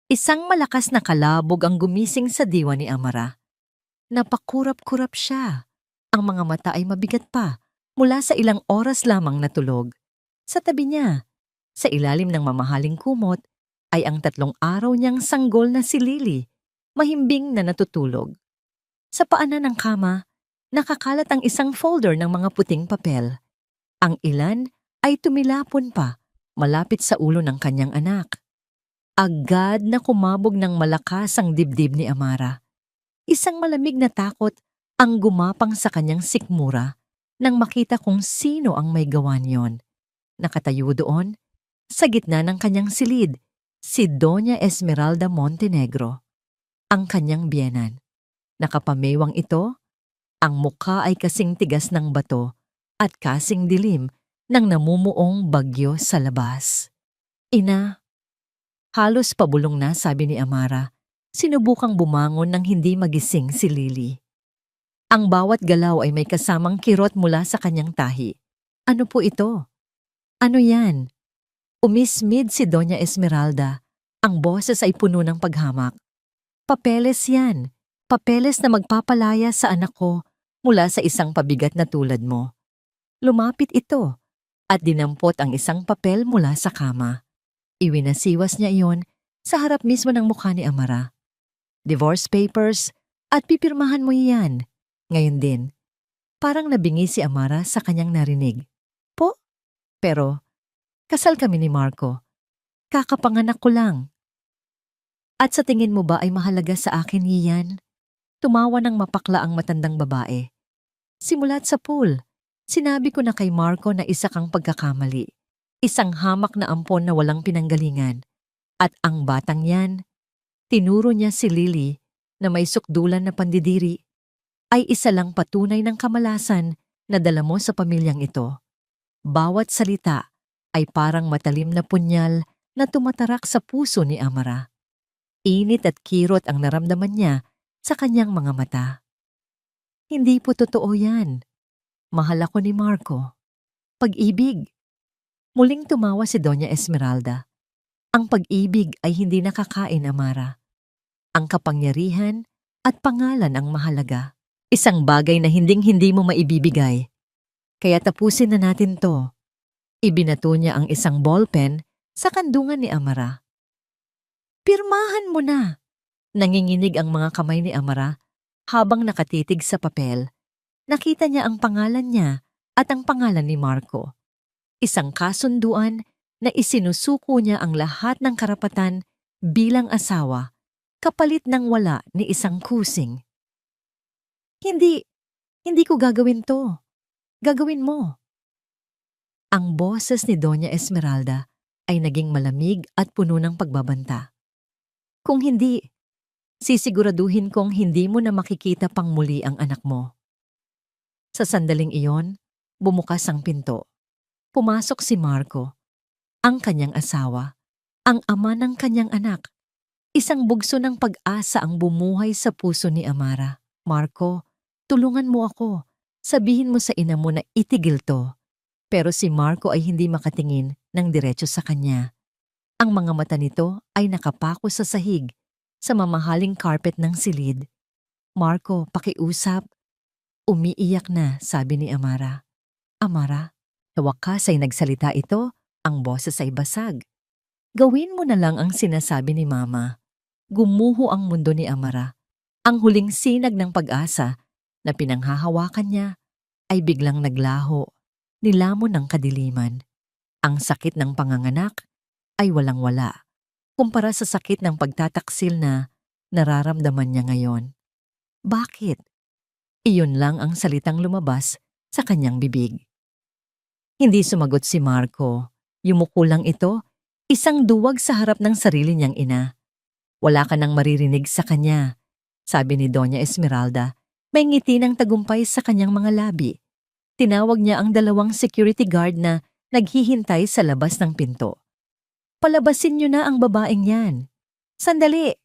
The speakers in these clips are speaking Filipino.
Isang malakas na kalabog ang gumising sa diwa ni Amara. Napakurap-kurap siya. Ang mga mata ay mabigat pa mula sa ilang oras lamang na tulog. Sa tabi niya, sa ilalim ng mamahaling kumot, ay ang 3 araw niyang sanggol na si Lily, mahimbing na natutulog. Sa paanan ng kama, nakakalat ang isang folder ng mga puting papel. Ang ilan ay tumilapon pa, malapit sa ulo ng kanyang anak. Agad na kumabog ng malakas ang dibdib ni Amara. Isang malamig na takot ang gumapang sa kanyang sikmura nang makita kung sino ang may gawa niyon. Nakatayo doon, sa gitna ng kanyang silid, si Doña Esmeralda Montenegro, ang kanyang biyenan. Nakapamewang ito, ang mukha ay kasing tigas ng bato at kasing dilim ng namumuong bagyo sa labas. Ina, halos pabulong na, sabi ni Amara. Sinubukang bumangon nang hindi magising si Lily. Ang bawat galaw ay may kasamang kirot mula sa kanyang tahi. Ano po ito? Ano yan? Umismid si Doña Esmeralda. Ang boses ay puno ng paghamak. Papeles yan. Papeles na magpapalaya sa anak ko mula sa isang pabigat na tulad mo. Lumapit ito at dinampot ang isang papel mula sa kama. Iwinasiwas niya iyon sa harap mismo ng mukha ni Amara. Divorce papers at pipirmahan mo iyan. Ngayon din, parang nabingi si Amara sa kanyang narinig. Po? Pero, kasal kami ni Marco. Kakapanganak ko lang. At sa tingin mo ba ay mahalaga sa akin iyan? Tumawa ng mapakla ang matandang babae. Simulat sa pool, sinabi ko na kay Marco na isa kang pagkakamali. Isang hamak na ampon na walang pinanggalingan. At ang batang yan, tinuro niya si Lily na may sukdulan na pandidiri, ay isa lang patunay ng kamalasan na dala mo sa pamilyang ito. Bawat salita ay parang matalim na punyal na tumatarak sa puso ni Amara. Init at kirot ang naramdaman niya sa kanyang mga mata. Hindi po totoo yan. Mahal ako ni Marco. Pag-ibig. Muling tumawa si Doña Esmeralda. Ang pag-ibig ay hindi nakakain, Amara. Ang kapangyarihan at pangalan ang mahalaga. Isang bagay na hinding-hindi mo maibibigay. Kaya tapusin na natin to. Ibinato niya ang isang ballpen sa kandungan ni Amara. Pirmahan mo na! Nanginginig ang mga kamay ni Amara habang nakatitig sa papel. Nakita niya ang pangalan niya at ang pangalan ni Marco. Isang kasunduan na isinusuko niya ang lahat ng karapatan bilang asawa, kapalit ng wala ni isang kusing. Hindi ko gagawin to. Gagawin mo. Ang boses ni Doña Esmeralda ay naging malamig at puno ng pagbabanta. Kung hindi, sisiguraduhin kong hindi mo na makikita pang muli ang anak mo. Sa sandaling iyon, bumukas ang pinto. Pumasok si Marco, ang kanyang asawa, ang ama ng kanyang anak. Isang bugso ng pag-asa ang bumuhay sa puso ni Amara. Marco, tulungan mo ako. Sabihin mo sa ina mo na itigil to. Pero si Marco ay hindi makatingin ng diretso sa kanya. Ang mga mata nito ay nakapako sa sahig, sa mamahaling carpet ng silid. Marco, pakiusap. Umiiyak na, sabi ni Amara. Amara, sa wakas ay nagsalita ito, ang boses ay basag. Gawin mo na lang ang sinasabi ni Mama. Gumuho ang mundo ni Amara. Ang huling sinag ng pag-asa na pinanghahawakan niya ay biglang naglaho, nilamon ng kadiliman. Ang sakit ng panganganak ay walang-wala kumpara sa sakit ng pagtataksil na nararamdaman niya ngayon. Bakit? Iyon lang ang salitang lumabas sa kanyang bibig. Hindi sumagot si Marco. Yumuko lang ito, isang duwag sa harap ng sarili niyang ina. Wala ka nang maririnig sa kanya, sabi ni Doña Esmeralda. May ngiti ng tagumpay sa kanyang mga labi. Tinawag niya ang 2 security guard na naghihintay sa labas ng pinto. Palabasin niyo na ang babaeng yan. Sandali!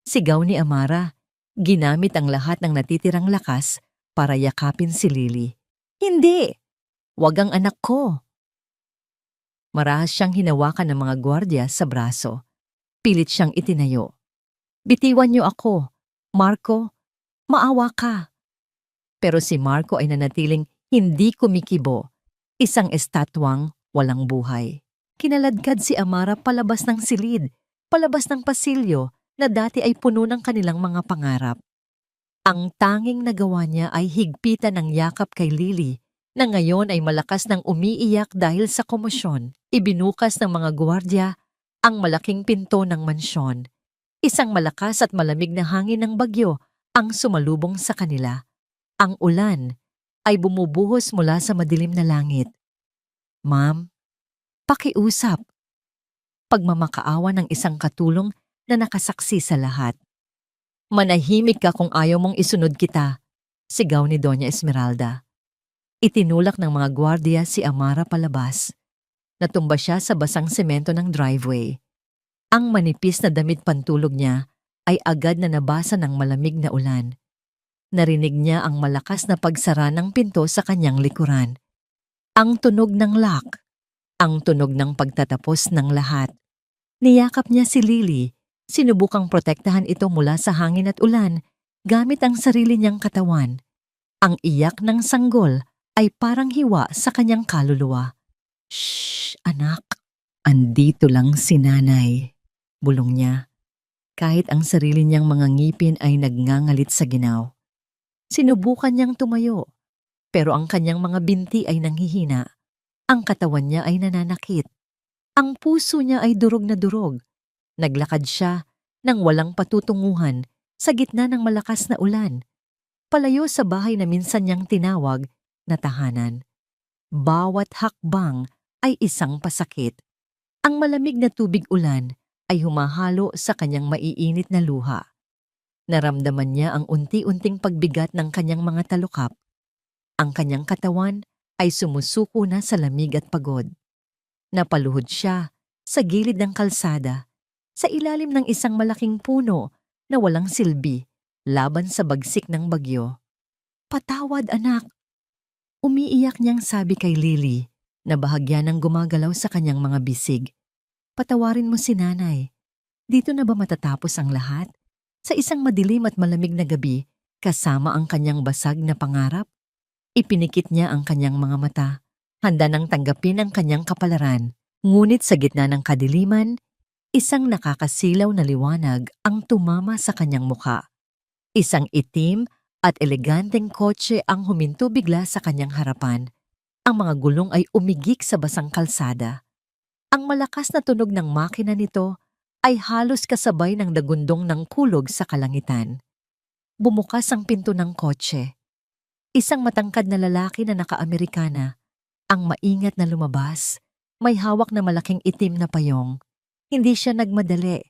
Sigaw ni Amara. Ginamit ang lahat ng natitirang lakas para yakapin si Lily. Hindi! Wag ang anak ko! Marahas siyang hinawakan ng mga gwardya sa braso. Pilit siyang itinayo. Bitiwan niyo ako. Marco, maawa ka. Pero si Marco ay nanatiling hindi kumikibo. Isang estatwang walang buhay. Kinaladkad si Amara palabas ng silid, palabas ng pasilyo na dati ay puno ng kanilang mga pangarap. Ang tanging nagawa niya ay higpitan ng yakap kay Lily na ngayon ay malakas ng umiiyak dahil sa komosyon. Ibinukas ng mga gwardiya ang malaking pinto ng mansyon. Isang malakas at malamig na hangin ng bagyo ang sumalubong sa kanila. Ang ulan ay bumubuhos mula sa madilim na langit. Ma'am, pakiusap. Pagmamakaawa ng isang katulong na nakasaksi sa lahat. Manahimik ka kung ayaw mong isunod kita, sigaw ni Doña Esmeralda. Itinulak ng mga gwardiya si Amara palabas. Natumba siya sa basang semento ng driveway. Ang manipis na damit pantulog niya ay agad na nabasa ng malamig na ulan. Narinig niya ang malakas na pagsara ng pinto sa kanyang likuran. Ang tunog ng lock, ang tunog ng pagtatapos ng lahat. Niyakap niya si Lily, sinubukang protektahan ito mula sa hangin at ulan gamit ang sarili niyang katawan. Ang iyak ng sanggol ay parang hiwa sa kanyang kaluluwa. Shh, anak. Andito lang si nanay, bulong niya. Kahit ang sarili niyang mga ngipin ay nagngangalit sa ginaw. Sinubukan niyang tumayo, pero ang kanyang mga binti ay nanghihina. Ang katawan niya ay nananakit. Ang puso niya ay durog na durog. Naglakad siya nang walang patutunguhan sa gitna ng malakas na ulan. Palayo sa bahay na minsan niyang tinawag na tahanan. Bawat hakbang ay isang pasakit. Ang malamig na tubig ulan ay humahalo sa kanyang maiinit na luha. Naramdaman niya ang unti-unting pagbigat ng kanyang mga talukap. Ang kanyang katawan ay sumusuko na sa lamig at pagod. Napaluhod siya sa gilid ng kalsada, sa ilalim ng isang malaking puno na walang silbi laban sa bagsik ng bagyo. Patawad, anak. Umiiyak niyang sabi kay Lily na bahagya ng gumagalaw sa kanyang mga bisig. Patawarin mo si nanay. Dito na ba matatapos ang lahat? Sa isang madilim at malamig na gabi, kasama ang kanyang basag na pangarap? Ipinikit niya ang kanyang mga mata, handa nang tanggapin ang kanyang kapalaran. Ngunit sa gitna ng kadiliman, isang nakakasilaw na liwanag ang tumama sa kanyang muka. Isang itim at eleganteng kotse ang huminto bigla sa kanyang harapan. Ang mga gulong ay umigik sa basang kalsada. Ang malakas na tunog ng makina nito ay halos kasabay ng dagundong ng kulog sa kalangitan. Bumukas ang pinto ng kotse. Isang matangkad na lalaki na naka-Amerikana, ang maingat na lumabas, may hawak na malaking itim na payong. Hindi siya nagmadali.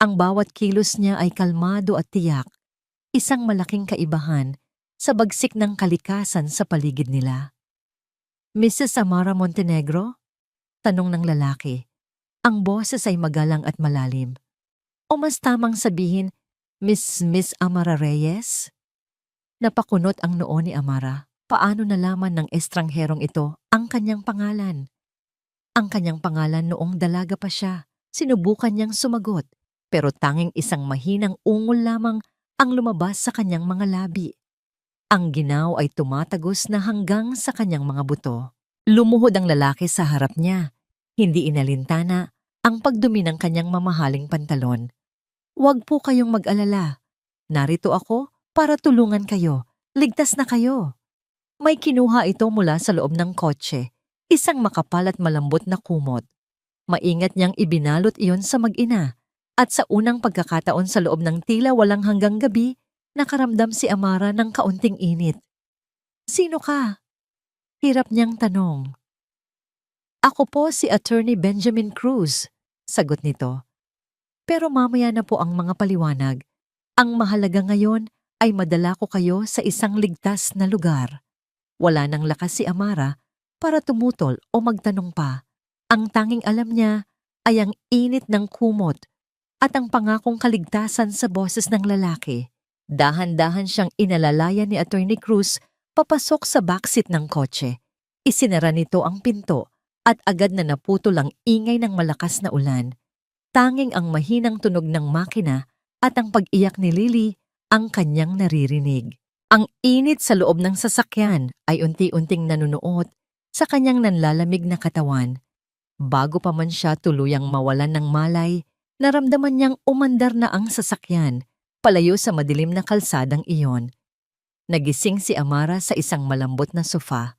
Ang bawat kilos niya ay kalmado at tiyak, isang malaking kaibahan sa bagsik ng kalikasan sa paligid nila. Mrs. Amara Montenegro? Tanong ng lalaki. Ang boses ay magalang at malalim. O mas tamang sabihin, Miss Amara Reyes? Napakunot ang noo ni Amara. Paano nalaman ng estrangherong ito ang kanyang pangalan? Ang kanyang pangalan noong dalaga pa siya. Sinubukan niyang sumagot, pero tanging isang mahinang ungol lamang ang lumabas sa kanyang mga labi. Ang ginaw ay tumatagos na hanggang sa kanyang mga buto. Lumuhod ang lalaki sa harap niya. Hindi inalintana ang pagdumi ng kanyang mamahaling pantalon. Huwag po kayong mag-alala. Narito ako para tulungan kayo. Ligtas na kayo. May kinuha ito mula sa loob ng kotse. Isang makapal at malambot na kumot. Maingat niyang ibinalot iyon sa mag-ina. At sa unang pagkakataon sa loob ng tila walang hanggang gabi, nakaramdam si Amara ng kaunting init. Sino ka? Hirap niyang tanong. Ako po si Attorney Benjamin Cruz, sagot nito. Pero mamaya na po ang mga paliwanag. Ang mahalaga ngayon ay madala ko kayo sa isang ligtas na lugar. Wala nang lakas si Amara para tumutol o magtanong pa. Ang tanging alam niya ay ang init ng kumot at ang pangakong kaligtasan sa boses ng lalaki. Dahan-dahan siyang inalalayan ni Attorney Cruz papasok sa backseat ng kotse. Isinara nito ang pinto at agad na naputol ang ingay ng malakas na ulan. Tanging ang mahinang tunog ng makina at ang pag-iyak ni Lily ang kanyang naririnig. Ang init sa loob ng sasakyan ay unti-unting nanunuot sa kanyang nanlalamig na katawan. Bago pa man siya tuluyang mawalan ng malay, naramdaman niyang umandar na ang sasakyan, palayo sa madilim na kalsadang iyon. Nagising si Amara sa isang malambot na sofa.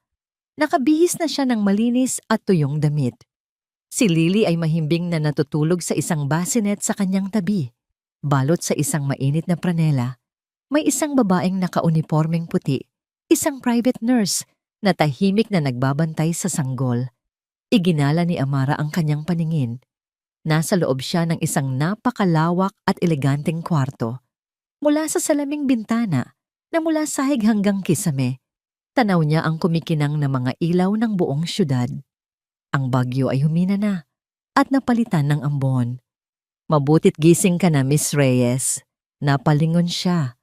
Nakabihis na siya ng malinis at tuyong damit. Si Lily ay mahimbing na natutulog sa isang bassinet sa kanyang tabi. Balot sa isang mainit na pranela, may isang babaeng nakaunipormeng puti, isang private nurse na tahimik na nagbabantay sa sanggol. Iginala ni Amara ang kanyang paningin. Nasa loob siya ng isang napakalawak at eleganteng kwarto. Mula sa salaming bintana, na mula sahig hanggang kisame, tanaw niya ang kumikinang na mga ilaw ng buong syudad. Ang bagyo ay humina na at napalitan ng ambon. Mabutit gising ka na, Miss Reyes. Napalingon siya.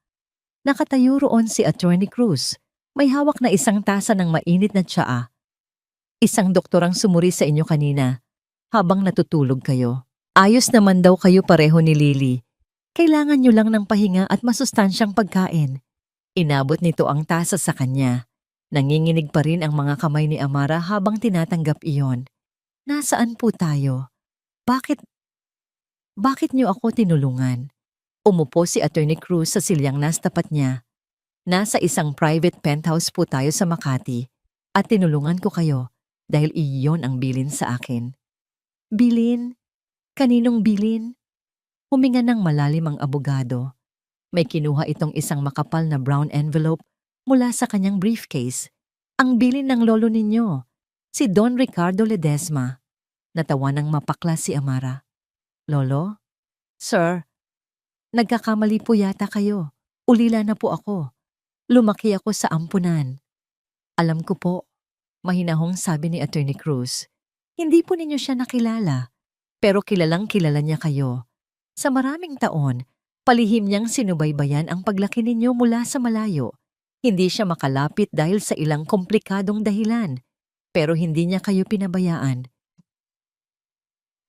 Nakatayo roon si Attorney Cruz. May hawak na isang tasa ng mainit na tsaa. Isang doktor ang sumuri sa inyo kanina habang natutulog kayo. Ayos naman daw kayo pareho ni Lily. Kailangan niyo lang ng pahinga at masustansyang pagkain. Inabot nito ang tasa sa kanya. Nanginginig pa rin ang mga kamay ni Amara habang tinatanggap iyon. Nasaan po tayo? Bakit niyo ako tinulungan? Umupo si Attorney Cruz sa silyang nastapat niya. Nasa isang private penthouse po tayo sa Makati at tinulungan ko kayo dahil iyon ang bilin sa akin. Bilin? Kaninong bilin? Huminga ng malalim ang abogado. May kinuha itong isang makapal na brown envelope mula sa kanyang briefcase. Ang bilin ng lolo ninyo, si Don Ricardo Ledesma. Natawa ng mapakla si Amara. Lolo? Sir, nagkakamali po yata kayo. Ulila na po ako. Lumaki ako sa ampunan. Alam ko po, mahinahong sabi ni Attorney Cruz. Hindi po ninyo siya nakilala, pero kilalang kilala niya kayo. Sa maraming taon, palihim niyang sinubaybayan ang paglaki ninyo mula sa malayo. Hindi siya makalapit dahil sa ilang komplikadong dahilan, pero hindi niya kayo pinabayaan.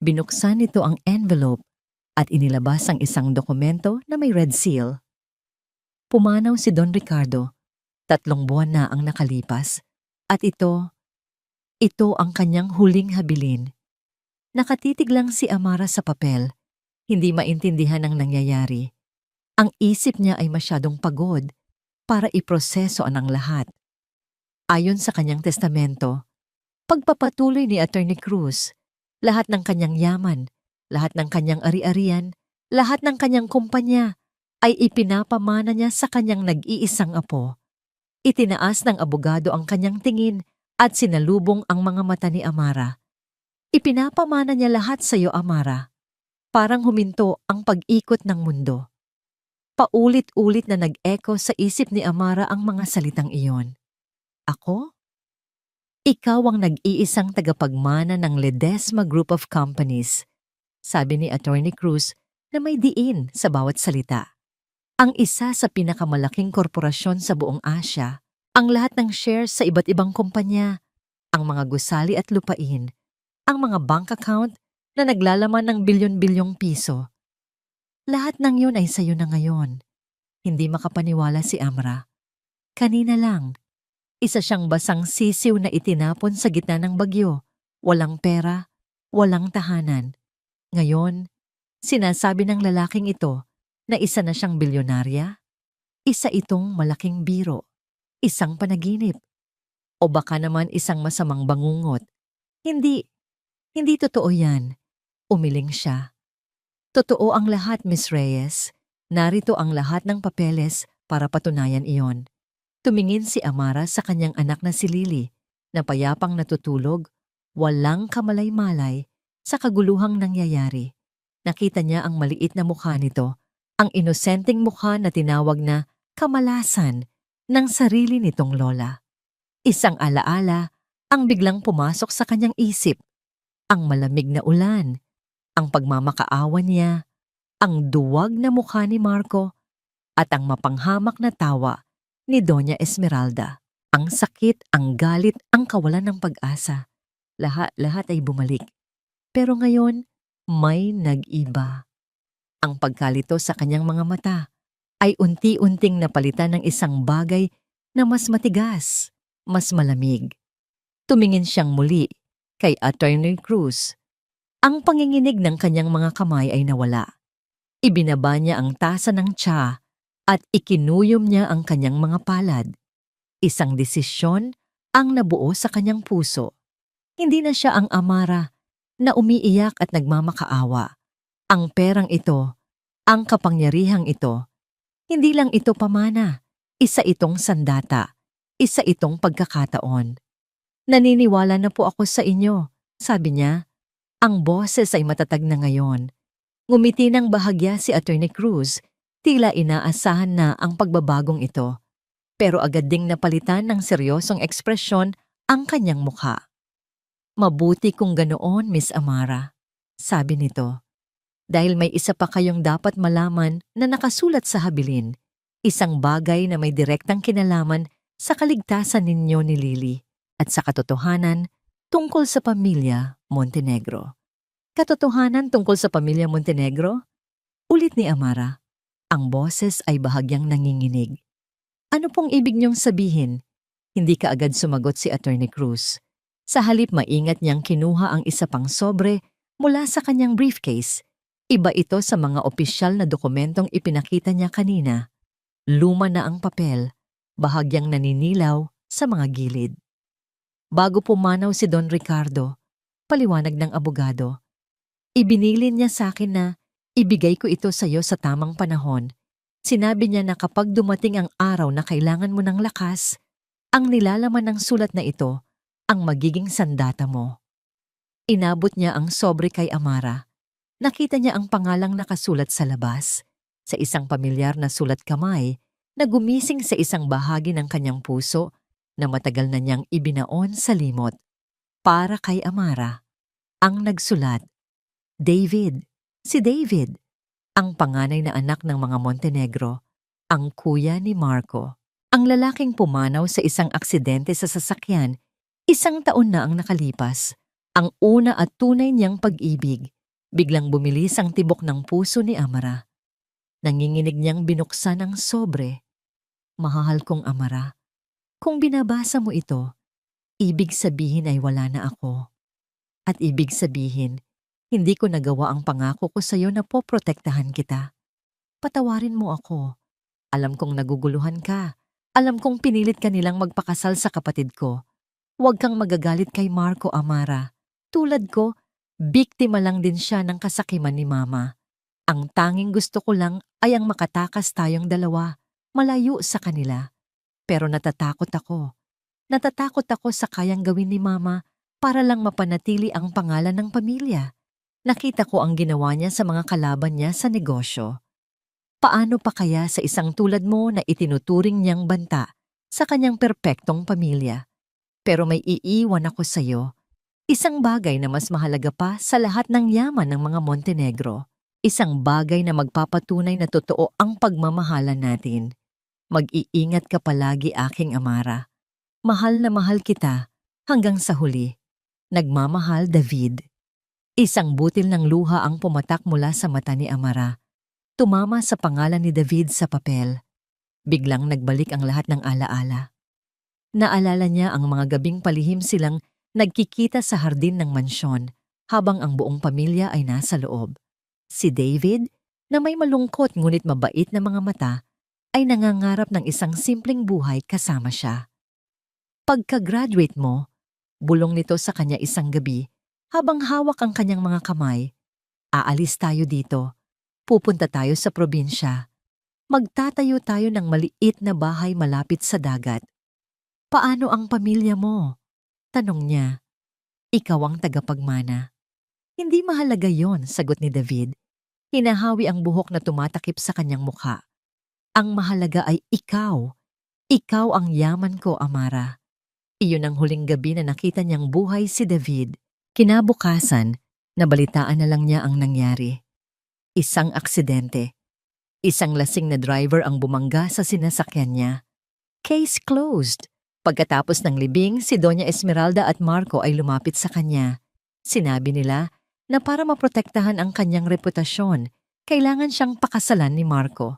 Binuksan nito ang envelope at inilabas ang isang dokumento na may red seal. Pumanaw si Don Ricardo. 3 buwan na ang nakalipas at ito ang kanyang huling habilin. Nakatitig lang si Amara sa papel. Hindi maintindihan ang nangyayari. Ang isip niya ay masyadong pagod para iproseso ang lahat. Ayon sa kanyang testamento, pagpapatuloy ni Attorney Cruz, lahat ng kanyang yaman, lahat ng kanyang ari-arian, lahat ng kanyang kumpanya ay ipinapamana niya sa kanyang nag-iisang apo. Itinaas ng abogado ang kanyang tingin at sinalubong ang mga mata ni Amara. Ipinapamana niya lahat sa iyo, Amara. Parang huminto ang pag-ikot ng mundo. Paulit-ulit na nag-echo sa isip ni Amara ang mga salitang iyon. Ako? Ikaw ang nag-iisang tagapagmana ng Ledesma Group of Companies, sabi ni Attorney Cruz na may diin sa bawat salita. Ang isa sa pinakamalaking korporasyon sa buong Asya, ang lahat ng shares sa iba't ibang kumpanya, ang mga gusali at lupain, ang mga bank account na naglalaman ng bilyon-bilyong piso. Lahat ng yun ay sayo na ngayon. Hindi makapaniwala si Amara. Kanina lang, isa siyang basang sisiw na itinapon sa gitna ng bagyo. Walang pera, walang tahanan. Ngayon, sinasabi ng lalaking ito na isa na siyang bilyonarya? Isa itong malaking biro, isang panaginip, o baka naman isang masamang bangungot. Hindi totoo yan. Umiling siya. Totoo ang lahat, Miss Reyes. Narito ang lahat ng papeles para patunayan iyon. Tumingin si Amara sa kanyang anak na si Lily, na payapang natutulog, walang kamalay-malay sa kaguluhang nangyayari. Nakita niya ang maliit na mukha nito, ang inosenteng mukha na tinawag na kamalasan ng sarili nitong lola. Isang alaala ang biglang pumasok sa kanyang isip. Ang malamig na ulan, ang pagmamakaawa niya, ang duwag na mukha ni Marco, at ang mapanghamak na tawa ni Doña Esmeralda. Ang sakit, ang galit, ang kawalan ng pag-asa. Lahat ay bumalik. Pero ngayon, may nag-iba. Ang pagkalito sa kanyang mga mata ay unti-unting napalitan ng isang bagay na mas matigas, mas malamig. Tumingin siyang muli kay Attorney Cruz. Ang panginginig ng kanyang mga kamay ay nawala. Ibinaba niya ang tasa ng tsa at ikinuyom niya ang kanyang mga palad. Isang desisyon ang nabuo sa kanyang puso. Hindi na siya ang Amara na umiiyak at nagmamakaawa. Ang perang ito, ang kapangyarihang ito, hindi lang ito pamana. Isa itong sandata. Isa itong pagkakataon. Naniniwala na po ako sa inyo, sabi niya. Ang boses ay matatag na ngayon. Ngumiti ng bahagya si Attorney Cruz, tila inaasahan na ang pagbabagong ito. Pero agad ding napalitan ng seryosong ekspresyon ang kanyang mukha. Mabuti kung ganoon, Miss Amara, sabi nito. Dahil may isa pa kayong dapat malaman na nakasulat sa habilin, isang bagay na may direktang kinalaman sa kaligtasan ninyo ni Lily at sa katotohanan tungkol sa pamilya Montenegro. Katotohanan tungkol sa pamilya Montenegro? Ulit ni Amara. Ang boses ay bahagyang nanginginig. Ano pong ibig niyong sabihin? Hindi ka agad sumagot si Attorney Cruz. Sa halip maingat niyang kinuha ang isa pang sobre mula sa kanyang briefcase. Iba ito sa mga opisyal na dokumentong ipinakita niya kanina. Luma na ang papel, bahagyang naninilaw sa mga gilid. Bago pumanaw si Don Ricardo, paliwanag ng abogado, ibinilin niya sa akin na ibigay ko ito sa iyo sa tamang panahon. Sinabi niya na kapag dumating ang araw na kailangan mo ng lakas, ang nilalaman ng sulat na ito ang magiging sandata mo. Inabot niya ang sobre kay Amara. Nakita niya ang pangalang nakasulat sa labas, sa isang pamilyar na sulat kamay na gumising sa isang bahagi ng kanyang puso na matagal na niyang ibinaon sa limot. Para kay Amara, ang nagsulat, David, si David, ang panganay na anak ng mga Montenegro, ang kuya ni Marco. Ang lalaking pumanaw sa isang aksidente sa sasakyan, 1 taon na ang nakalipas. Ang una at tunay niyang pag-ibig. Biglang bumilis ang tibok ng puso ni Amara. Nanginginig niyang binuksan ang sobre. Mahal kong Amara, kung binabasa mo ito, ibig sabihin ay wala na ako. At ibig sabihin, hindi ko nagawa ang pangako ko sa iyo na poprotektahan kita. Patawarin mo ako. Alam kong naguguluhan ka. Alam kong pinilit ka nilang magpakasal sa kapatid ko. Huwag kang magagalit kay Marco, Amara. Tulad ko, biktima lang din siya ng kasakiman ni Mama. Ang tanging gusto ko lang ay ang makatakas tayong dalawa, malayo sa kanila. Pero natatakot ako. Natatakot ako sa kayang gawin ni Mama para lang mapanatili ang pangalan ng pamilya. Nakita ko ang ginawa niya sa mga kalaban niya sa negosyo. Paano pa kaya sa isang tulad mo na itinuturing niyang banta sa kanyang perpektong pamilya? Pero may iiwan ako sa iyo. Isang bagay na mas mahalaga pa sa lahat ng yaman ng mga Montenegro. Isang bagay na magpapatunay na totoo ang pagmamahalan natin. Mag-iingat ka palagi, aking Amara. Mahal na mahal kita hanggang sa huli. Nagmamahal, David. Isang butil ng luha ang pumatak mula sa mata ni Amara. Tumama sa pangalan ni David sa papel. Biglang nagbalik ang lahat ng alaala. Naalala niya ang mga gabing palihim silang nagkikita sa hardin ng mansyon habang ang buong pamilya ay nasa loob. Si David, na may malungkot ngunit mabait na mga mata, ay nangangarap ng isang simpleng buhay kasama siya. Pagka-graduate mo, bulong nito sa kanya isang gabi habang hawak ang kanyang mga kamay. Aalis tayo dito. Pupunta tayo sa probinsya. Magtatayo tayo ng maliit na bahay malapit sa dagat. Paano ang pamilya mo? Tanong niya. Ikaw ang tagapagmana. Hindi mahalaga yon, sagot ni David. Hinahawi ang buhok na tumatakip sa kanyang mukha. Ang mahalaga ay ikaw. Ikaw ang yaman ko, Amara. Iyon ang huling gabi na nakita niyang buhay si David. Kinabukasan, nabalitaan na lang niya ang nangyari. Isang aksidente. Isang lasing na driver ang bumangga sa sinasakyan niya. Case closed. Pagkatapos ng libing, si Doña Esmeralda at Marco ay lumapit sa kanya. Sinabi nila na para maprotektahan ang kanyang reputasyon, kailangan siyang pakasalan ni Marco.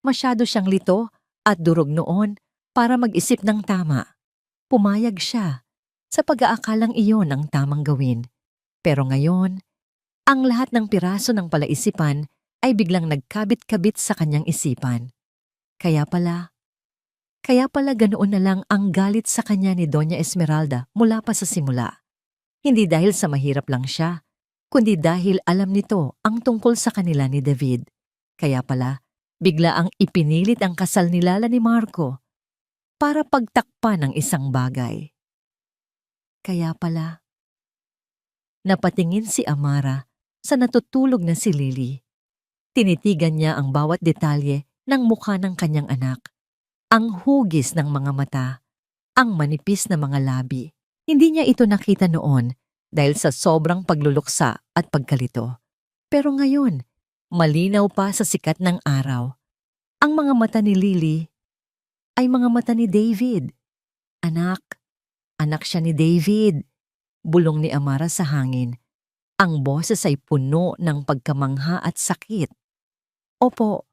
Masyado siyang lito at durog noon para mag-isip ng tama. Pumayag siya sa pag-aakalang iyon ang tamang gawin. Pero ngayon, ang lahat ng piraso ng palaisipan ay biglang nagkabit-kabit sa kanyang isipan. Kaya pala ganoon na lang ang galit sa kanya ni Doña Esmeralda mula pa sa simula. Hindi dahil sa mahirap lang siya, kundi dahil alam nito ang tungkol sa kanila ni David. Kaya pala, bigla ang ipinilit ang kasal ni Lala ni Marco para pagtakpan ng isang bagay. Kaya pala, napatingin si Amara sa natutulog na si Lily. Tinitigan niya ang bawat detalye ng mukha ng kanyang anak. Ang hugis ng mga mata, ang manipis na mga labi. Hindi niya ito nakita noon dahil sa sobrang pagluluksa at pagkalito. Pero ngayon, malinaw pa sa sikat ng araw. Ang mga mata ni Lily ay mga mata ni David. Anak siya ni David. Bulong ni Amara sa hangin. Ang boses ay puno ng pagkamangha at sakit. Opo,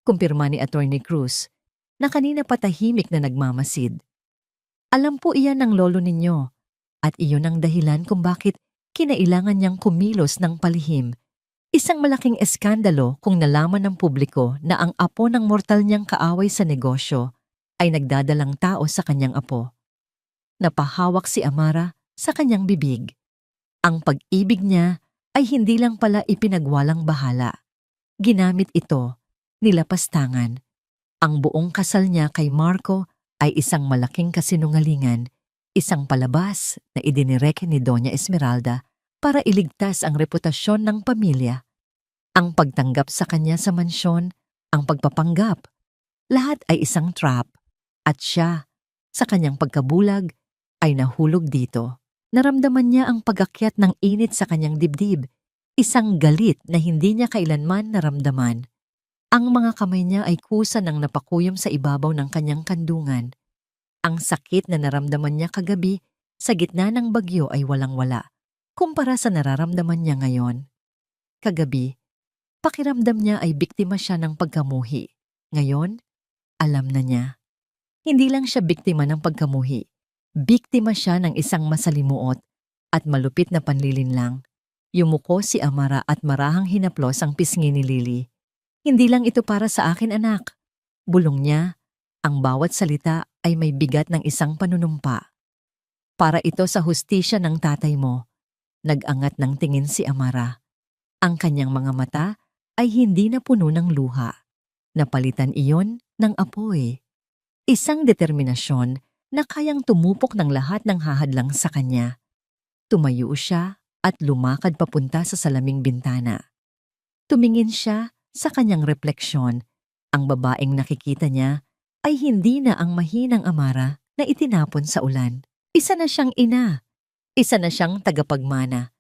kumpirma ni Attorney Cruz, na kanina patahimik na nagmamasid. Alam po iyan ng lolo ninyo, at iyon ang dahilan kung bakit kinailangan niyang kumilos ng palihim. Isang malaking eskandalo kung nalaman ng publiko na ang apo ng mortal niyang kaaway sa negosyo ay nagdadalang tao sa kanyang apo. Napahawak si Amara sa kanyang bibig. Ang pag-ibig niya ay hindi lang pala ipinagwalang bahala. Ginamit ito, nilapastangan. Ang buong kasal niya kay Marco ay isang malaking kasinungalingan, isang palabas na idinireke ni Doña Esmeralda para iligtas ang reputasyon ng pamilya. Ang pagtanggap sa kanya sa mansyon, ang pagpapanggap, lahat ay isang trap. At siya, sa kanyang pagkabulag, ay nahulog dito. Naramdaman niya ang pag-akyat ng init sa kanyang dibdib, isang galit na hindi niya kailanman naramdaman. Ang mga kamay niya ay kusa ng napakuyom sa ibabaw ng kanyang kandungan. Ang sakit na naramdaman niya kagabi sa gitna ng bagyo ay walang-wala, kumpara sa nararamdaman niya ngayon. Kagabi, pakiramdam niya ay biktima siya ng pagkamuhi. Ngayon, alam na niya. Hindi lang siya biktima ng pagkamuhi. Biktima siya ng isang masalimuot at malupit na panlilinlang. Yumuko si Amara at marahang hinaplos ang pisngi ni Lily. Hindi lang ito para sa akin, anak. Bulong niya, ang bawat salita ay may bigat ng isang panunumpa. Para ito sa hustisya ng tatay mo. Nag-angat ng tingin si Amara. Ang kanyang mga mata ay hindi na puno ng luha. Napalitan iyon ng apoy. Isang determinasyon na kayang tumupok ng lahat ng hahadlang sa kanya. Tumayo siya at lumakad papunta sa salaming bintana. Tumingin siya sa kanyang refleksyon. Ang babaeng nakikita niya ay hindi na ang mahinang Amara na itinapon sa ulan. Isa na siyang ina, isa na siyang tagapagmana,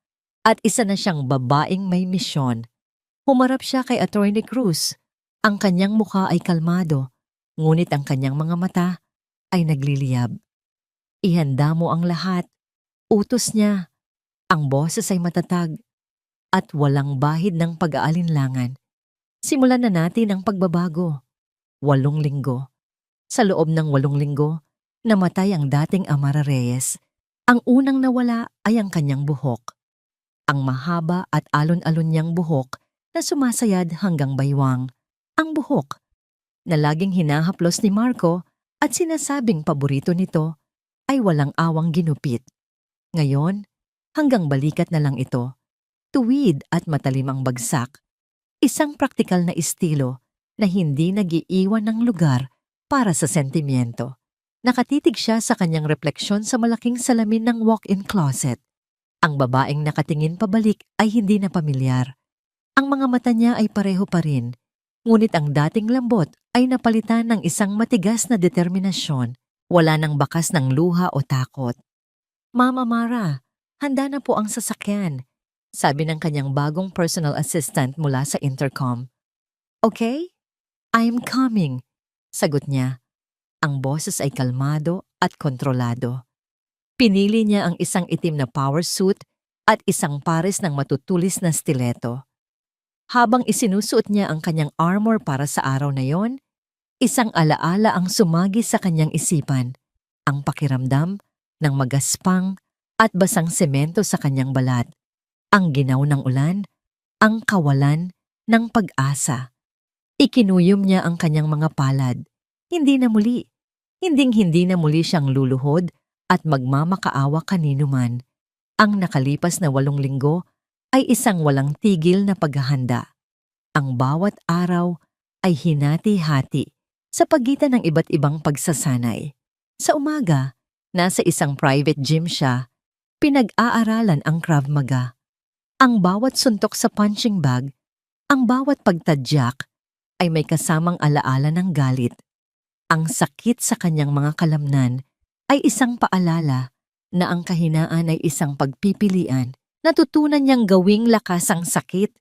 at isa na siyang babaeng may misyon. Humarap siya kay Attorney Cruz. Ang kanyang mukha ay kalmado, ngunit ang kanyang mga mata ay nagliliyab. Ihanda mo ang lahat. Utos niya. Ang boses ay matatag at walang bahid ng pag-aalinlangan. Simulan na natin ang pagbabago. 8 linggo. Sa loob ng 8 linggo, namatay ang dating Amara Reyes. Ang unang nawala ay ang kanyang buhok. Ang mahaba at alon-alon niyang buhok na sumasayad hanggang baywang. Ang buhok na laging hinahaplos ni Marco at sinasabing paborito nito ay walang awang ginupit. Ngayon, hanggang balikat na lang ito. Tuwid at matalim ang bagsak. Isang praktikal na estilo na hindi nag-iiwan ng lugar para sa sentimiento. Nakatitig siya sa kanyang refleksyon sa malaking salamin ng walk-in closet. Ang babaeng nakatingin pabalik ay hindi na pamilyar. Ang mga mata niya ay pareho pa rin, ngunit ang dating lambot ay napalitan ng isang matigas na determinasyon. Wala nang bakas ng luha o takot. Mama Mara, handa na po ang sasakyan, sabi ng kanyang bagong personal assistant mula sa intercom. Okay? I'm coming, sagot niya. Ang boses ay kalmado at kontrolado. Pinili niya ang isang itim na power suit at isang pares ng matutulis na stiletto. Habang isinusuot niya ang kanyang armor para sa araw na yon, isang alaala ang sumagi sa kanyang isipan, ang pakiramdam ng magaspang at basang semento sa kanyang balat, ang ginaw ng ulan, ang kawalan ng pag-asa. Ikinuyom niya ang kanyang mga palad. Hindi na muli. Hinding-hindi na muli siyang luluhod at magmamakaawa kanino man. Ang nakalipas na 8 linggo ay isang walang tigil na paghahanda. Ang bawat araw ay hinati-hati sa pagitan ng iba't ibang pagsasanay. Sa umaga, nasa isang private gym siya, pinag-aaralan ang Krav Maga. Ang bawat suntok sa punching bag, ang bawat pagtadyak ay may kasamang alaala ng galit. Ang sakit sa kanyang mga kalamnan ay isang paalala na ang kahinaan ay isang pagpipilian. Natutunan niyang gawing lakas ang sakit,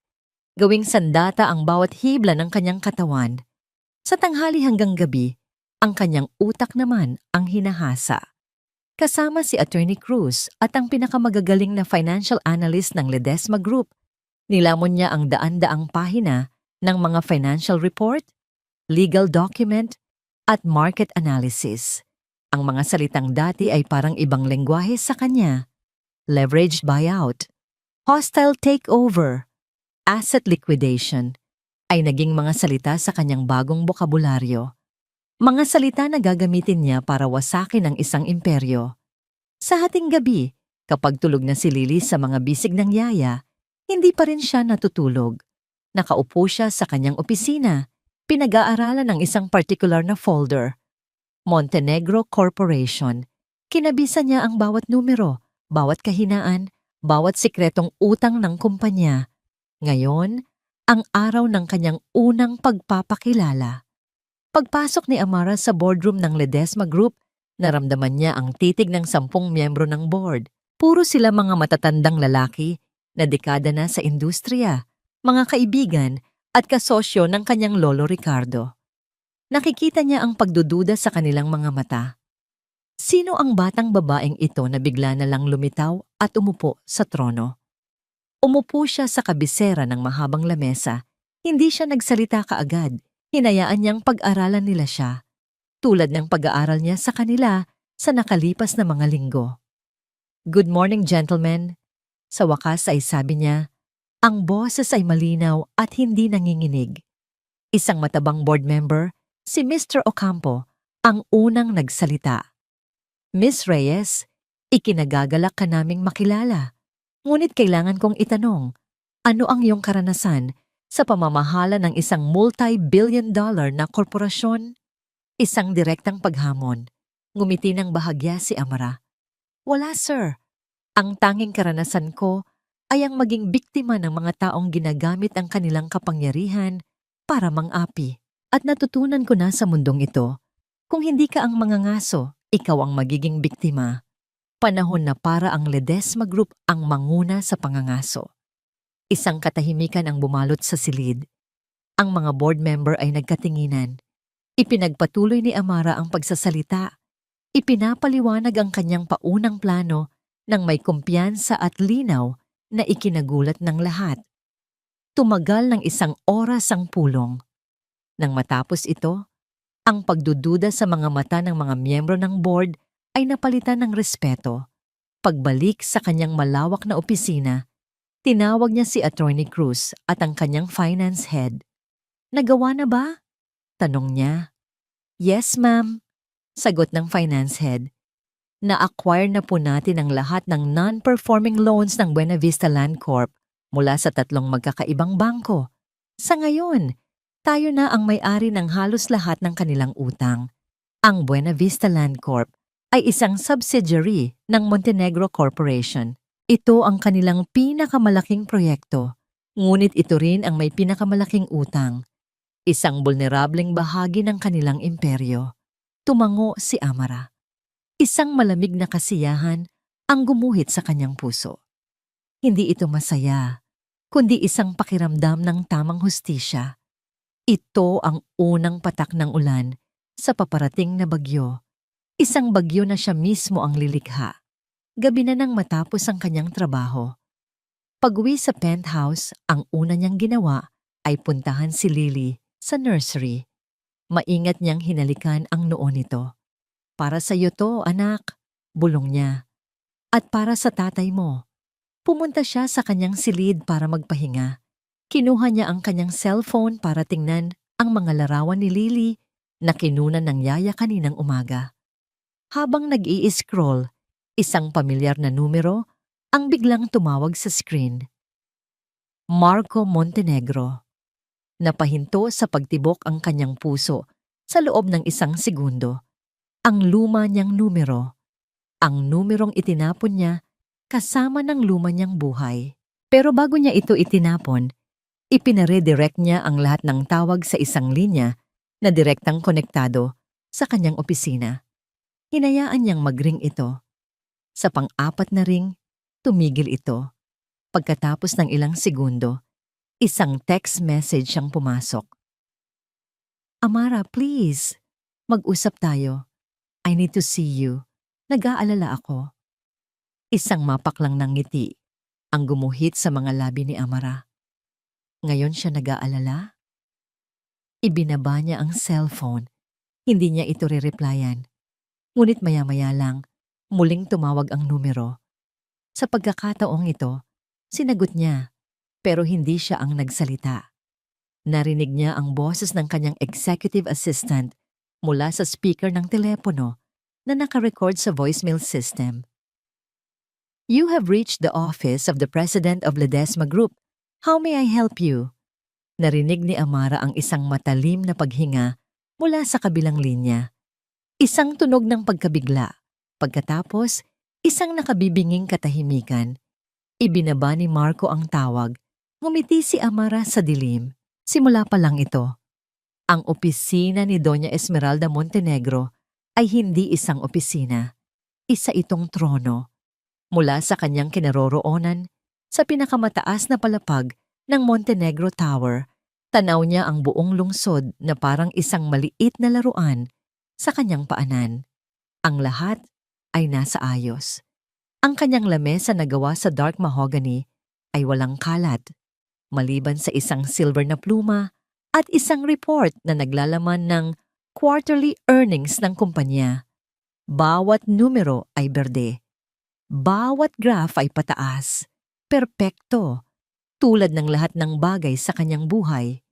gawing sandata ang bawat hibla ng kanyang katawan. Sa tanghali hanggang gabi, ang kanyang utak naman ang hinahasa. Kasama si Attorney Cruz at ang pinakamagagaling na financial analyst ng Ledesma Group, nilamon niya ang daan-daang pahina ng mga financial report, legal document, at market analysis. Ang mga salitang dati ay parang ibang lengguwahe sa kanya. Leveraged buyout, hostile takeover, asset liquidation, ay naging mga salita sa kanyang bagong bokabularyo. Mga salita na gagamitin niya para wasakin ang isang imperyo. Sa hating gabi, kapag tulog na si Lily sa mga bisig ng yaya, hindi pa rin siya natutulog. Nakaupo siya sa kanyang opisina, pinag-aaralan ng isang particular na folder. Montenegro Corporation. Kinabisan niya ang bawat numero, bawat kahinaan, bawat sikretong utang ng kumpanya. Ngayon, ang araw ng kanyang unang pagpapakilala. Pagpasok ni Amara sa boardroom ng Ledesma Group, naramdaman niya ang titig ng 10 miyembro ng board. Puro sila mga matatandang lalaki na dekada na sa industriya, mga kaibigan at kasosyo ng kanyang lolo Ricardo. Nakikita niya ang pagdududa sa kanilang mga mata. Sino ang batang babaeng ito na bigla na lang lumitaw at umupo sa trono? Umupo siya sa kabisera ng mahabang lamesa. Hindi siya nagsalita kaagad. Hinayaan niyang pag-aralan nila siya, tulad ng pag-aaral niya sa kanila sa nakalipas na mga linggo. "Good morning, gentlemen." Sa wakas ay sabi niya, ang boses ay malinaw at hindi nanginginig. Isang matabang board member, si Mr. Ocampo, ang unang nagsalita. "Miss Reyes, ikinagagalak ka naming makilala. Ngunit kailangan kong itanong, ano ang iyong karanasan sa pamamahala ng isang multi-billion-dollar na korporasyon?" Isang direktang paghamon. Ngumiti ng bahagya si Amara. "Wala, sir. Ang tanging karanasan ko ay ang maging biktima ng mga taong ginagamit ang kanilang kapangyarihan para mang-api. At natutunan ko na sa mundong ito, kung hindi ka ang mangangaso, ikaw ang magiging biktima. Panahon na para ang Ledesma Group ang manguna sa pangangaso." Isang katahimikan ang bumalot sa silid. Ang mga board member ay nagkatinginan. Ipinagpatuloy ni Amara ang pagsasalita. Ipinapaliwanag ang kanyang paunang plano ng may kumpiyansa at linaw na ikinagulat ng lahat. Tumagal ng 1 oras ang pulong. Nang matapos ito, ang pagdududa sa mga mata ng mga miyembro ng board ay napalitan ng respeto. Pagbalik sa kanyang malawak na opisina, tinawag niya si Attorney Cruz at ang kanyang finance head. "Nagawa na ba?" tanong niya. "Yes, ma'am," sagot ng finance head. "Na-acquire na po natin ang lahat ng non-performing loans ng Buena Vista Land Corp mula sa 3 magkakaibang bangko. Sa ngayon, tayo na ang may-ari ng halos lahat ng kanilang utang. Ang Buena Vista Land Corp ay isang subsidiary ng Montenegro Corporation. Ito ang kanilang pinakamalaking proyekto, ngunit ito rin ang may pinakamalaking utang. Isang vulnerableng bahagi ng kanilang imperyo." Tumango si Amara. Isang malamig na kasiyahan ang gumuhit sa kanyang puso. Hindi ito masaya, kundi isang pakiramdam ng tamang hustisya. Ito ang unang patak ng ulan sa paparating na bagyo. Isang bagyo na siya mismo ang lilikha. Gabi na nang matapos ang kanyang trabaho. Pag-uwi sa penthouse, ang una niyang ginawa ay puntahan si Lily sa nursery. Maingat niyang hinalikan ang noo nito. "Para sa iyo to, anak," bulong niya. "At para sa tatay mo." Pumunta siya sa kanyang silid para magpahinga. Kinuha niya ang kanyang cellphone para tingnan ang mga larawan ni Lily na kinunan ng yaya kaninang umaga. Habang nag-i-scroll, isang pamilyar na numero ang biglang tumawag sa screen. Marco Montenegro. Napahinto sa pagtibok ang kanyang puso sa loob ng isang segundo. Ang luma niyang numero. Ang numerong itinapon niya kasama ng luma niyang buhay. Pero bago niya ito itinapon, ipinaredirect niya ang lahat ng tawag sa isang linya na direktang konektado sa kanyang opisina. Hinayaan niyang mag-ring ito. Sa pang-apat na ring, tumigil ito. Pagkatapos ng ilang segundo, isang text message siyang pumasok. "Amara, please. Mag-usap tayo. I need to see you. Nag-aalala ako." Isang mapaklang ng ngiti ang gumuhit sa mga labi ni Amara. Ngayon siya nag-aalala? Ibinaba niya ang cellphone. Hindi niya ito re-replyan. Ngunit maya-maya lang, muling tumawag ang numero. Sa pagkakataong ito, sinagot niya, pero hindi siya ang nagsalita. Narinig niya ang boses ng kanyang executive assistant mula sa speaker ng telepono na nakarecord sa voicemail system. "You have reached the office of the president of Ledesma Group. How may I help you?" Narinig ni Amara ang isang matalim na paghinga mula sa kabilang linya. Isang tunog ng pagkabigla. Pagkatapos, isang nakabibinging katahimikan. Ibinaba ni Marco ang tawag. Ngumiti si Amara sa dilim. Simula pa lang ito. Ang opisina ni Doña Esmeralda Montenegro ay hindi isang opisina. Isa itong trono. Mula sa kanyang kinaroroonan, sa pinakamataas na palapag ng Montenegro Tower, tanaw niya ang buong lungsod na parang isang maliit na laruan sa kanyang paanan. Ang lahat ay nasa ayos. Ang kanyang lamesa na gawa sa dark mahogany ay walang kalat, maliban sa isang silver na pluma at isang report na naglalaman ng quarterly earnings ng kumpanya. Bawat numero ay berde. Bawat graph ay pataas. Perpekto. Tulad ng lahat ng bagay sa kanyang buhay.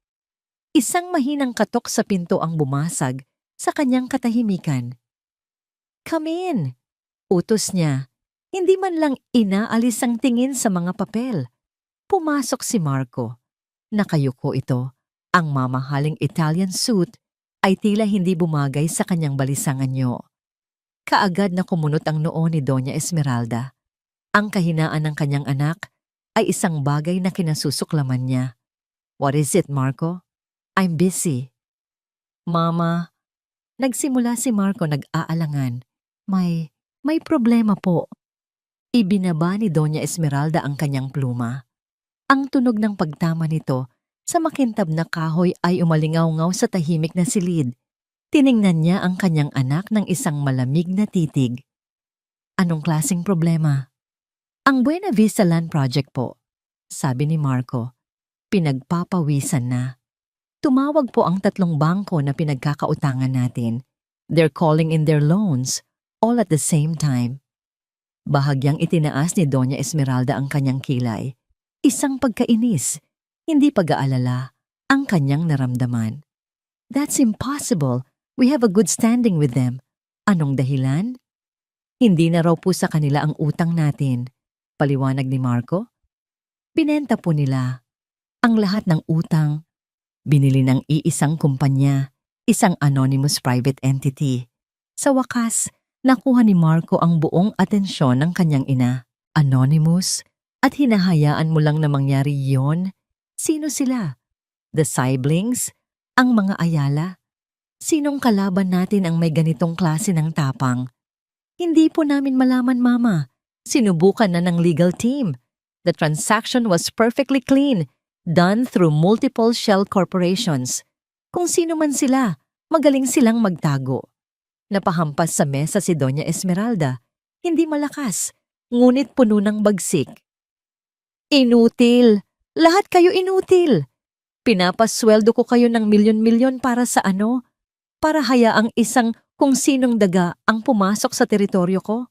Isang mahinang katok sa pinto ang bumasag sa kanyang katahimikan. "Come in," utos niya. Hindi man lang inaalis ang tingin sa mga papel. Pumasok si Marco. Nakayuko ito. Ang mamahaling Italian suit ay tila hindi bumagay sa kanyang balisang anyo. Kaagad na kumunot ang noo ni Doña Esmeralda. Ang kahinaan ng kanyang anak ay isang bagay na kinasusuklaman niya. "What is it, Marco?" "I'm busy." "Mama," nagsimula si Marco nag-aalangan. May problema po." Ibinaba ni Doña Esmeralda ang kanyang pluma. Ang tunog ng pagtama nito sa makintab na kahoy ay umalingaw-ngaw sa tahimik na silid. Tiningnan niya ang kanyang anak ng isang malamig na titig. "Anong klaseng problema?" "Ang Buena Vista Land Project po," sabi ni Marco. Pinagpapawisan na. Tumawag po ang 3 bangko na pinagkakautangan natin. They're calling in their loans, all at the same time. Bahagyang itinaas ni Doña Esmeralda ang kanyang kilay. Isang pagkainis, hindi pag-aalala, ang kanyang naramdaman. "That's impossible. We have a good standing with them." "Anong dahilan?" "Hindi na raw po sa kanila ang utang natin," paliwanag ni Marco. "Binenta po nila ang lahat ng utang. Binili ng iisang kumpanya, isang anonymous private entity." Sa wakas, nakuha ni Marco ang buong atensyon ng kanyang ina. Anonymous? At hinahayaan mo lang na mangyari yon? Sino sila? The siblings? Ang mga Ayala? Sinong kalaban natin ang may ganitong klase ng tapang? "Hindi po namin malaman, Mama. Sinubukan na ng legal team. The transaction was perfectly clean, done through multiple shell corporations. Kung sino man sila, magaling silang magtago." Napahampas sa mesa si Doña Esmeralda. Hindi malakas, ngunit puno ng bagsik. Inutil. Lahat kayo inutil. Pinapasweldo ko kayo ng milyon-milyon para sa ano? Para hayaang isang kung sinong daga ang pumasok sa teritoryo ko?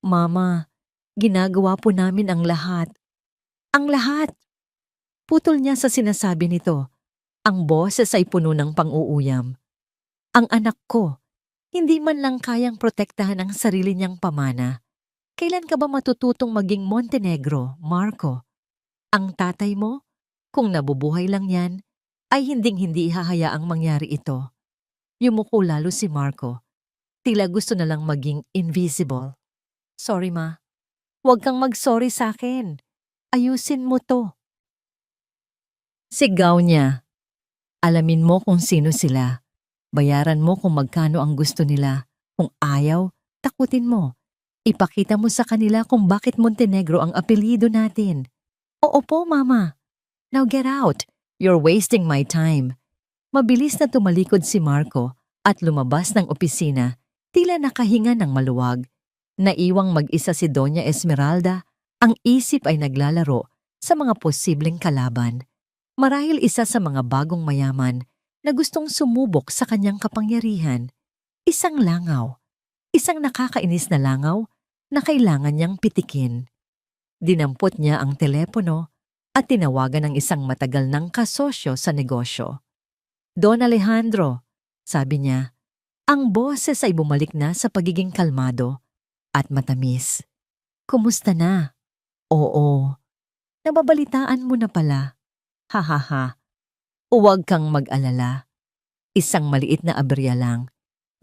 Mama, ginagawa po namin ang lahat. Ang lahat! Putol niya sa sinasabi nito. Ang boses ay puno ng pang-uuyam. Ang anak ko, hindi man lang kayang protektahan ang sarili niyang pamana. Kailan ka ba matututong maging Montenegro, Marco? Ang tatay mo, kung nabubuhay lang yan, ay hinding-hindi hahayaang mangyari ito. Yumuko lalo si Marco. Tila gusto na lang maging invisible. Sorry ma. Huwag kang mag-sorry sa akin. Ayusin mo to. Sigaw niya. Alamin mo kung sino sila. Bayaran mo kung magkano ang gusto nila. Kung ayaw, takutin mo. Ipakita mo sa kanila kung bakit Montenegro ang apelyido natin. Oo po, Mama. Now get out. You're wasting my time. Mabilis na tumalikod si Marco at lumabas ng opisina, tila nakahinga ng maluwag. Naiwang mag-isa si Doña Esmeralda, ang isip ay naglalaro sa mga posibleng kalaban. Marahil isa sa mga bagong mayaman na gustong sumubok sa kanyang kapangyarihan. Isang langaw. Isang nakakainis na langaw na kailangan niyang pitikin. Dinampot niya ang telepono at tinawagan ng isang matagal ng kasosyo sa negosyo. Don Alejandro, sabi niya, ang boses ay bumalik na sa pagiging kalmado at matamis. Kumusta na? Oo. Nababalitaan mo na pala. Hahaha. Huwag kang mag-alala. Isang maliit na aberya lang.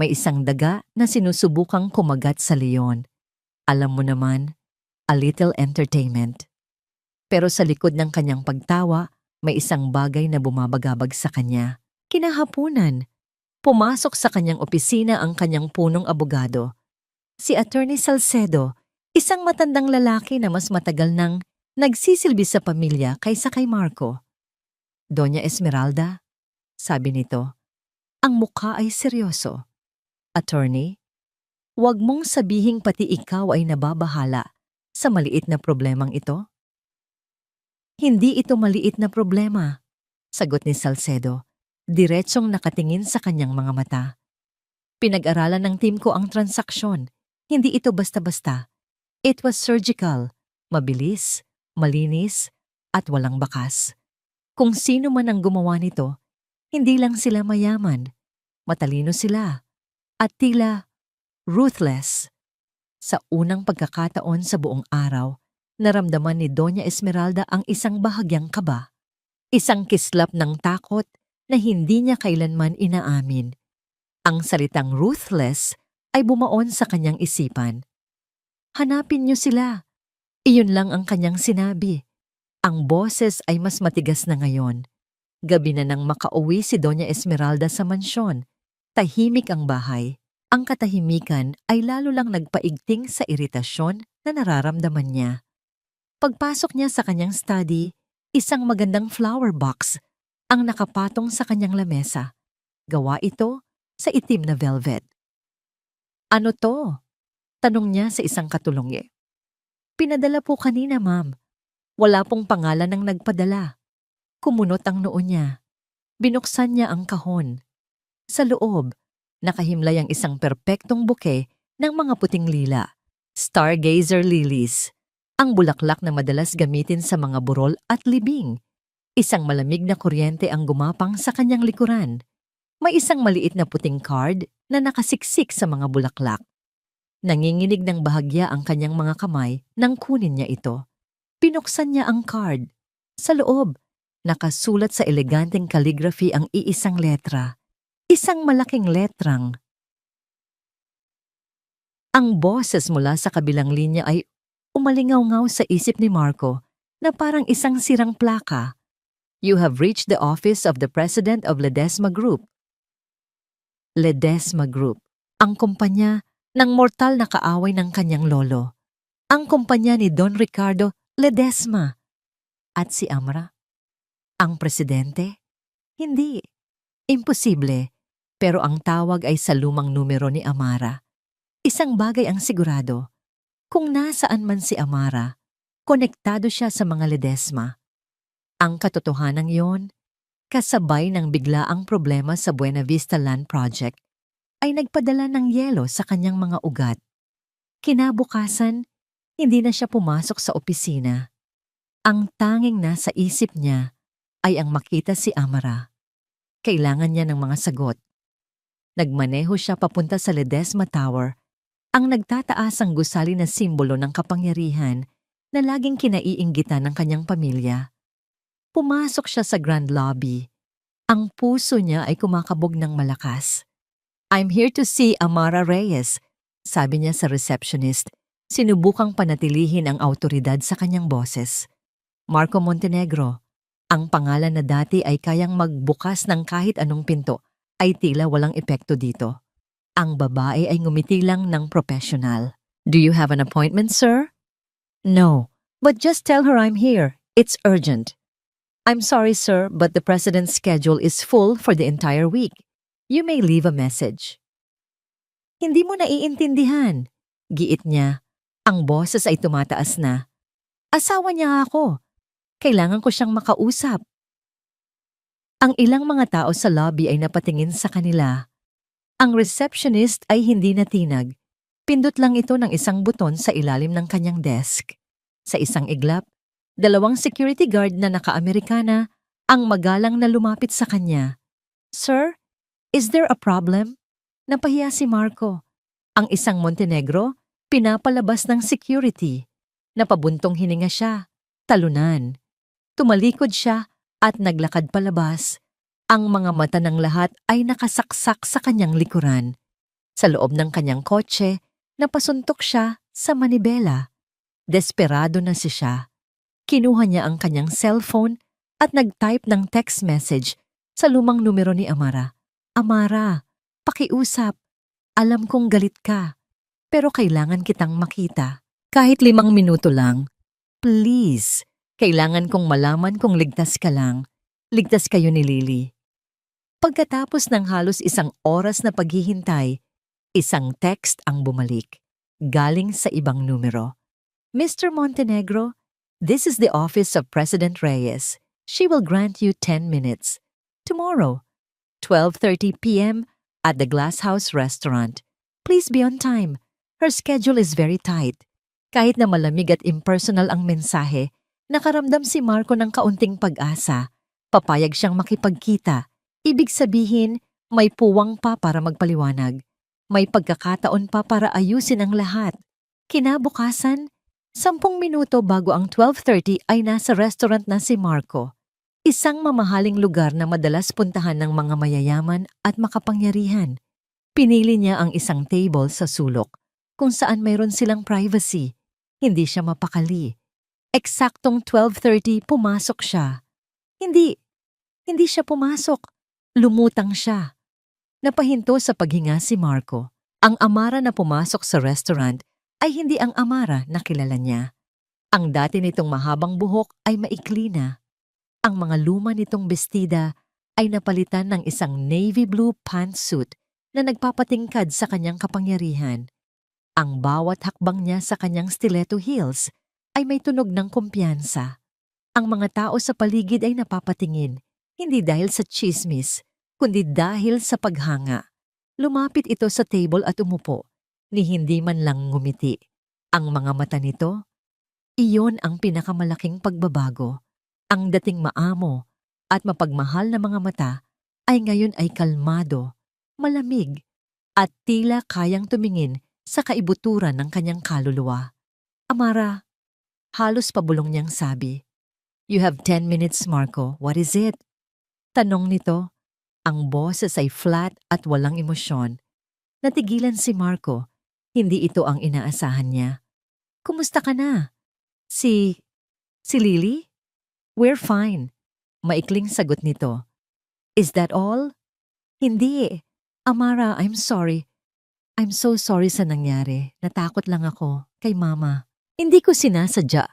May isang daga na sinusubukang kumagat sa leon. Alam mo naman, a little entertainment. Pero sa likod ng kanyang pagtawa, may isang bagay na bumabagabag sa kanya. Kinahapunan, pumasok sa kanyang opisina ang kanyang punong abogado. Si Attorney Salcedo, isang matandang lalaki na mas matagal nang nagsisilbi sa pamilya kaysa kay Marco. Doña Esmeralda, sabi nito, ang mukha ay seryoso. Attorney, huwag mong sabihing pati ikaw ay nababahala sa maliit na problemang ito. Hindi ito maliit na problema, sagot ni Salcedo, diretsong nakatingin sa kanyang mga mata. Pinag-aralan ng team ko ang transaksyon. Hindi ito basta-basta. It was surgical, mabilis, malinis, at walang bakas. Kung sino man ang gumawa nito, hindi lang sila mayaman, matalino sila, at tila ruthless. Sa unang pagkakataon sa buong araw, naramdaman ni Doña Esmeralda ang isang bahagyang kaba. Isang kislap ng takot na hindi niya kailanman inaamin. Ang salitang ruthless ay bumaon sa kanyang isipan. Hanapin niyo sila. Iyon lang ang kanyang sinabi. Ang boses ay mas matigas na ngayon. Gabi na nang makauwi si Doña Esmeralda sa mansyon. Tahimik ang bahay. Ang katahimikan ay lalo lang nagpaigting sa iritasyon na nararamdaman niya. Pagpasok niya sa kanyang study, isang magandang flower box ang nakapatong sa kanyang lamesa. Gawa ito sa itim na velvet. Ano to? Tanong niya sa isang katulong. Pinadala po kanina, ma'am. Wala pong pangalan ng nagpadala. Kumunot ang noo niya. Binuksan niya ang kahon. Sa loob, nakahimlay ang isang perpektong buke ng mga puting lila. Stargazer lilies. Ang bulaklak na madalas gamitin sa mga burol at libing. Isang malamig na kuryente ang gumapang sa kanyang likuran. May isang maliit na puting card na nakasiksik sa mga bulaklak. Nanginginig ng bahagya ang kanyang mga kamay nang kunin niya ito. Pinuksan niya ang card. Sa loob, nakasulat sa eleganteng calligraphy ang iisang letra. Isang malaking letrang. Ang boses mula sa kabilang linya ay umalingaw-ngaw sa isip ni Marco na parang isang sirang plaka. You have reached the office of the President of Ledesma Group. Ledesma Group, ang kumpanya ng mortal na kaaway ng kanyang lolo. Ang kumpanya ni Don Ricardo Ledesma. At si Amara? Ang presidente? Hindi. Imposible. Pero ang tawag ay sa lumang numero ni Amara. Isang bagay ang sigurado. Kung nasaan man si Amara, Konektado siya sa mga Ledesma. Ang katotohanan yon, kasabay ng biglaang problema sa Buena Vista Land Project, ay nagpadala ng yelo sa kanyang mga ugat. Kinabukasan, hindi na siya pumasok sa opisina. Ang tanging nasa isip niya ay ang makita si Amara. Kailangan niya ng mga sagot. Nagmaneho siya papunta sa Ledesma Tower, ang nagtataasang gusali na simbolo ng kapangyarihan na laging kinaiinggitan ng kanyang pamilya. Pumasok siya sa Grand Lobby. Ang puso niya ay kumakabog ng malakas. "I'm here to see Amara Reyes," sabi niya sa receptionist. Sinubukang panatilihin ang awtoridad sa kanyang boses. Marco Montenegro, ang pangalan na dati ay kayang magbukas ng kahit anong pinto, ay tila walang epekto dito. Ang babae ay ngumiti lang ng professional. "Do you have an appointment, sir?" "No, but just tell her I'm here. It's urgent." "I'm sorry, sir, but the president's schedule is full for the entire week. You may leave a message." "Hindi mo naiintindihan," giit niya. Ang boses ay tumataas na. "Asawa niya ako. Kailangan ko siyang makausap." Ang ilang mga tao sa lobby ay napatingin sa kanila. Ang receptionist ay hindi natinag. Pindot lang ito ng isang buton sa ilalim ng kanyang desk. Sa isang iglap, 2 security guard na naka-Amerikana ang magalang na lumapit sa kanya. "Sir, is there a problem?" Napahiya si Marco. Ang isang Montenegro, pinapalabas ng security. Napabuntong hininga siya. Talunan. Tumalikod siya at naglakad palabas. Ang mga mata ng lahat ay nakasaksak sa kanyang likuran. Sa loob ng kanyang kotse, napasuntok siya sa manibela. Desperado na siya. Kinuha niya ang kanyang cellphone at nag-type ng text message sa lumang numero ni Amara. "Amara, pakiusap. Alam kong galit ka, pero kailangan kitang makita. Kahit 5 minuto lang. Please, kailangan kong malaman kung ligtas ka lang. Ligtas kayo ni Lily." Pagkatapos ng halos 1 oras na paghihintay, isang text ang bumalik, galing sa ibang numero. "Mr. Montenegro, this is the office of President Reyes. She will grant you 10 minutes. Tomorrow, 12:30 p.m. at the Glass House Restaurant. Please be on time. Her schedule is very tight." Kahit na malamig at impersonal ang mensahe, nakaramdam si Marco ng kaunting pag-asa. Papayag siyang makipagkita. Ibig sabihin, may puwang pa para magpaliwanag. May pagkakataon pa para ayusin ang lahat. Kinabukasan, 10 minuto bago ang 12:30 ay nasa restaurant na si Marco. Isang mamahaling lugar na madalas puntahan ng mga mayayaman at makapangyarihan. Pinili niya ang isang table sa sulok, kung saan mayroon silang privacy. Hindi siya mapakali. Eksaktong 12:30 pumasok siya. Hindi siya pumasok. Lumutang siya. Napahinto sa paghinga si Marco. Ang Amara na pumasok sa restaurant ay hindi ang Amara na kilala niya. Ang dati nitong mahabang buhok ay maikli na. Ang mga luma nitong bestida ay napalitan ng isang navy blue pantsuit na nagpapatingkad sa kanyang kapangyarihan. Ang bawat hakbang niya sa kanyang stiletto heels ay may tunog ng kumpiyansa. Ang mga tao sa paligid ay napapatingin, hindi dahil sa chismis, kundi dahil sa paghanga. Lumapit ito sa table at umupo, ni hindi man lang ngumiti. Ang mga mata nito, iyon ang pinakamalaking pagbabago. Ang dating maamo at mapagmahal na mga mata ay ngayon ay kalmado, malamig, at tila kayang tumingin sa kaibuturan ng kanyang kaluluwa. "Amara," halos pabulong niyang sabi. "You have 10 minutes, Marco. What is it?" Tanong nito. Ang boses ay flat at walang emosyon. Natigilan si Marco. Hindi ito ang inaasahan niya. "Kumusta ka na?" Si Lily?" "We're fine." Maikling sagot nito. "Is that all?" "Hindi. Amara, I'm sorry. I'm so sorry sa nangyari. Natakot lang ako kay Mama. Hindi ko sinasadya.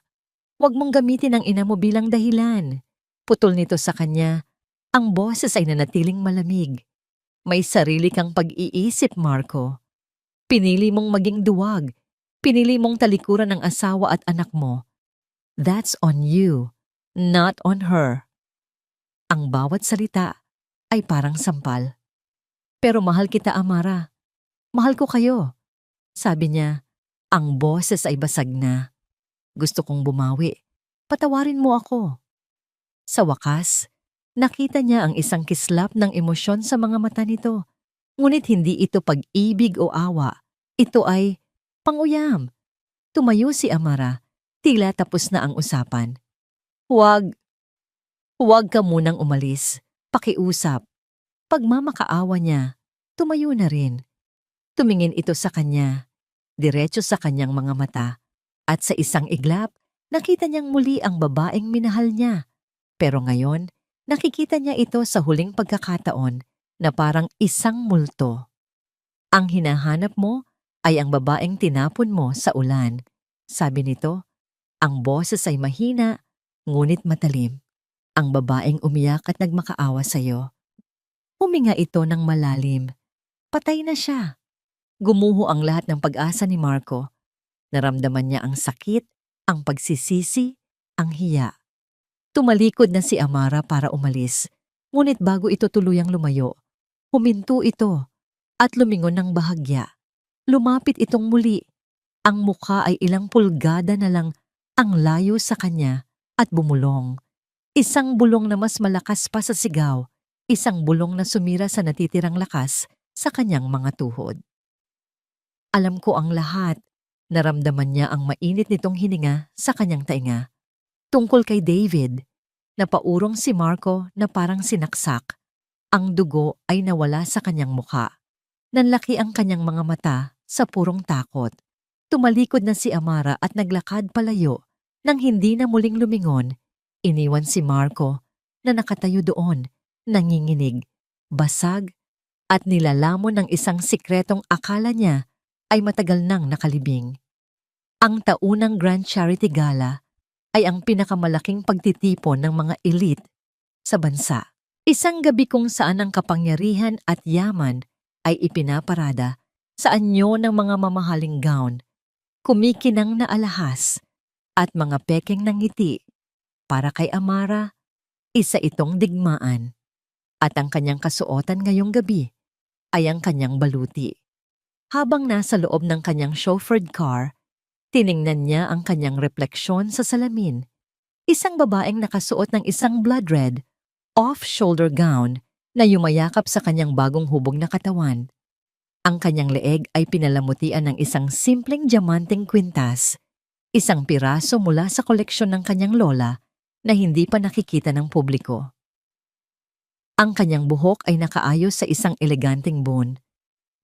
Huwag mong gamitin ang ina mo bilang dahilan." Putol nito sa kanya. Ang boses ay nanatiling malamig. "May sarili kang pag-iisip, Marco. Pinili mong maging duwag. Pinili mong talikuran ng asawa at anak mo. That's on you, not on her. Ang bawat salita ay parang sampal. Pero mahal kita, Amara. Mahal ko kayo. Sabi niya, ang boses ay basag na. Gusto kong bumawi. Patawarin mo ako. Sa wakas, nakita niya ang isang kislap ng emosyon sa mga mata nito. Ngunit hindi ito pag-ibig o awa. Ito ay panguyam. Tumayo si Amara. Tila tapos na ang usapan. Huwag ka munang umalis. Pakiusap. Pagmamakaawa niya, tumayo na rin. Tumingin ito sa kanya, diretso sa kanyang mga mata. At sa isang iglap, nakita niyang muli ang babaeng minahal niya. Pero ngayon, nakikita niya ito sa huling pagkakataon na parang isang multo. Ang hinahanap mo ay ang babaeng tinapon mo sa ulan. Sabi nito, ang boses ay mahina, ngunit matalim. Ang babaeng umiyak at nagmakaawa sa iyo. Huminga ito ng malalim. Patay na siya. Gumuho ang lahat ng pag-asa ni Marco. Naramdaman niya ang sakit, ang pagsisisi, ang hiya. Tumalikod na si Amara para umalis. Ngunit bago ito tuluyang lumayo, huminto ito at lumingon ng bahagya. Lumapit itong muli. Ang mukha ay ilang pulgada na lang ang layo sa kanya at bumulong. Isang bulong na mas malakas pa sa sigaw. Isang bulong na sumira sa natitirang lakas sa kanyang mga tuhod. Alam ko ang lahat. Naramdaman niya ang mainit nitong hininga sa kanyang tainga. Tungkol kay David, napaurong si Marco na parang sinaksak. Ang dugo ay nawala sa kanyang mukha. Nanlaki ang kanyang mga mata sa purong takot. Tumalikod na si Amara at naglakad palayo. Nang hindi na muling lumingon, iniwan si Marco na nakatayo doon, nanginginig, basag, at nilalamon ng isang sikretong akala niya ay matagal nang nakalibing. Ang taunang Grand Charity Gala ay ang pinakamalaking pagtitipon ng mga elite sa bansa. Isang gabi kung saan ang kapangyarihan at yaman ay ipinaparada sa anyo ng mga mamahaling gown, kumikinang na alahas, at mga pekeng ng ngiti. Para kay Amara, isa itong digmaan. At ang kanyang kasuotan ngayong gabi ay ang kanyang baluti. Habang nasa loob ng kanyang chauffeured car, tiningnan niya ang kanyang refleksyon sa salamin. Isang babaeng nakasuot ng isang blood red, off-shoulder gown na yumayakap sa kanyang bagong hubog na katawan. Ang kanyang leeg ay pinalamutian ng isang simpleng diamanteng kwintas, isang piraso mula sa koleksyon ng kanyang lola na hindi pa nakikita ng publiko. Ang kanyang buhok ay nakaayos sa isang eleganteng bun,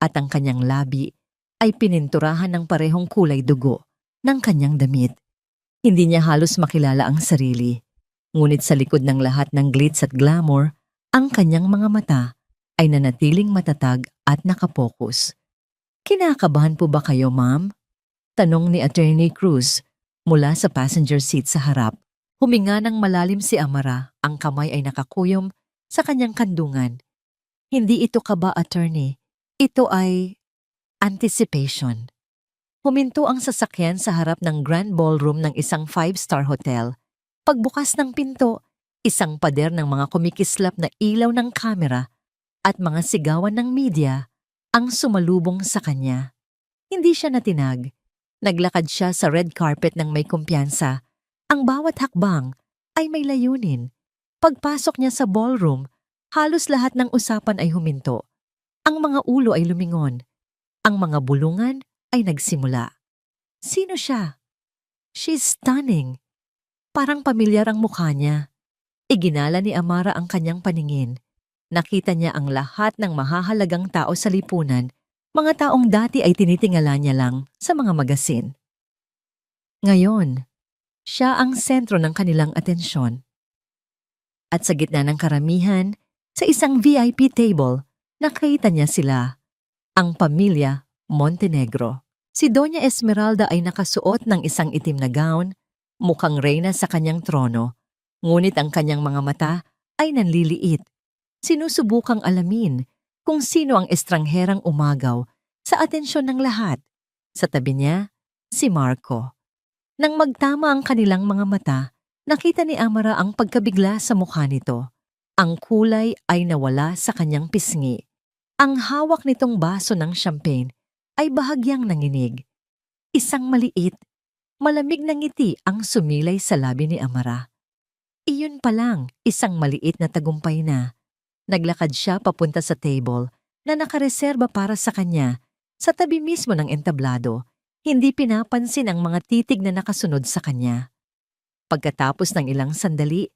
at ang kanyang labi ay pininturahan ng parehong kulay dugo ng kanyang damit. Hindi niya halos makilala ang sarili, ngunit sa likod ng lahat ng glitz at glamour, ang kanyang mga mata ay nanatiling matatag at nakapokus. Kinakabahan po ba kayo, ma'am? Tanong ni Attorney Cruz mula sa passenger seat sa harap. Huminga ng malalim si Amara, ang kamay ay nakakuyom sa kanyang kandungan. Hindi ito kaba, attorney. Ito ay anticipation. Huminto ang sasakyan sa harap ng grand ballroom ng isang 5-star hotel. Pagbukas ng pinto, isang pader ng mga kumikislap na ilaw ng kamera at mga sigawan ng media ang sumalubong sa kanya. Hindi siya natinag. Naglakad siya sa red carpet ng may kumpiyansa. Ang bawat hakbang ay may layunin. Pagpasok niya sa ballroom, halos lahat ng usapan ay huminto. Ang mga ulo ay lumingon. Ang mga bulungan ay nagsimula. Sino siya? She's stunning. Parang pamilyar ang mukha niya. Iginala ni Amara ang kanyang paningin. Nakita niya ang lahat ng mahahalagang tao sa lipunan, mga taong dati ay tinitingala niya lang sa mga magasin. Ngayon, siya ang sentro ng kanilang atensyon. At sa gitna ng karamihan, sa isang VIP table, nakita niya sila, ang pamilya Montenegro. Si Doña Esmeralda ay nakasuot ng isang itim na gown, mukhang reyna sa kanyang trono, ngunit ang kanyang mga mata ay nanliliit. Sinusubukang alamin kung sino ang estrangherang umagaw sa atensyon ng lahat. Sa tabi niya, si Marco. Nang magtama ang kanilang mga mata, nakita ni Amara ang pagkabigla sa mukha nito. Ang kulay ay nawala sa kanyang pisngi. Ang hawak nitong baso ng champagne ay bahagyang nanginig. Isang maliit, malamig na ngiti ang sumilay sa labi ni Amara. Iyon pa lang, isang maliit na tagumpay na. Naglakad siya papunta sa table na nakareserba para sa kanya sa tabi mismo ng entablado. Hindi pinapansin ang mga titig na nakasunod sa kanya. Pagkatapos ng ilang sandali,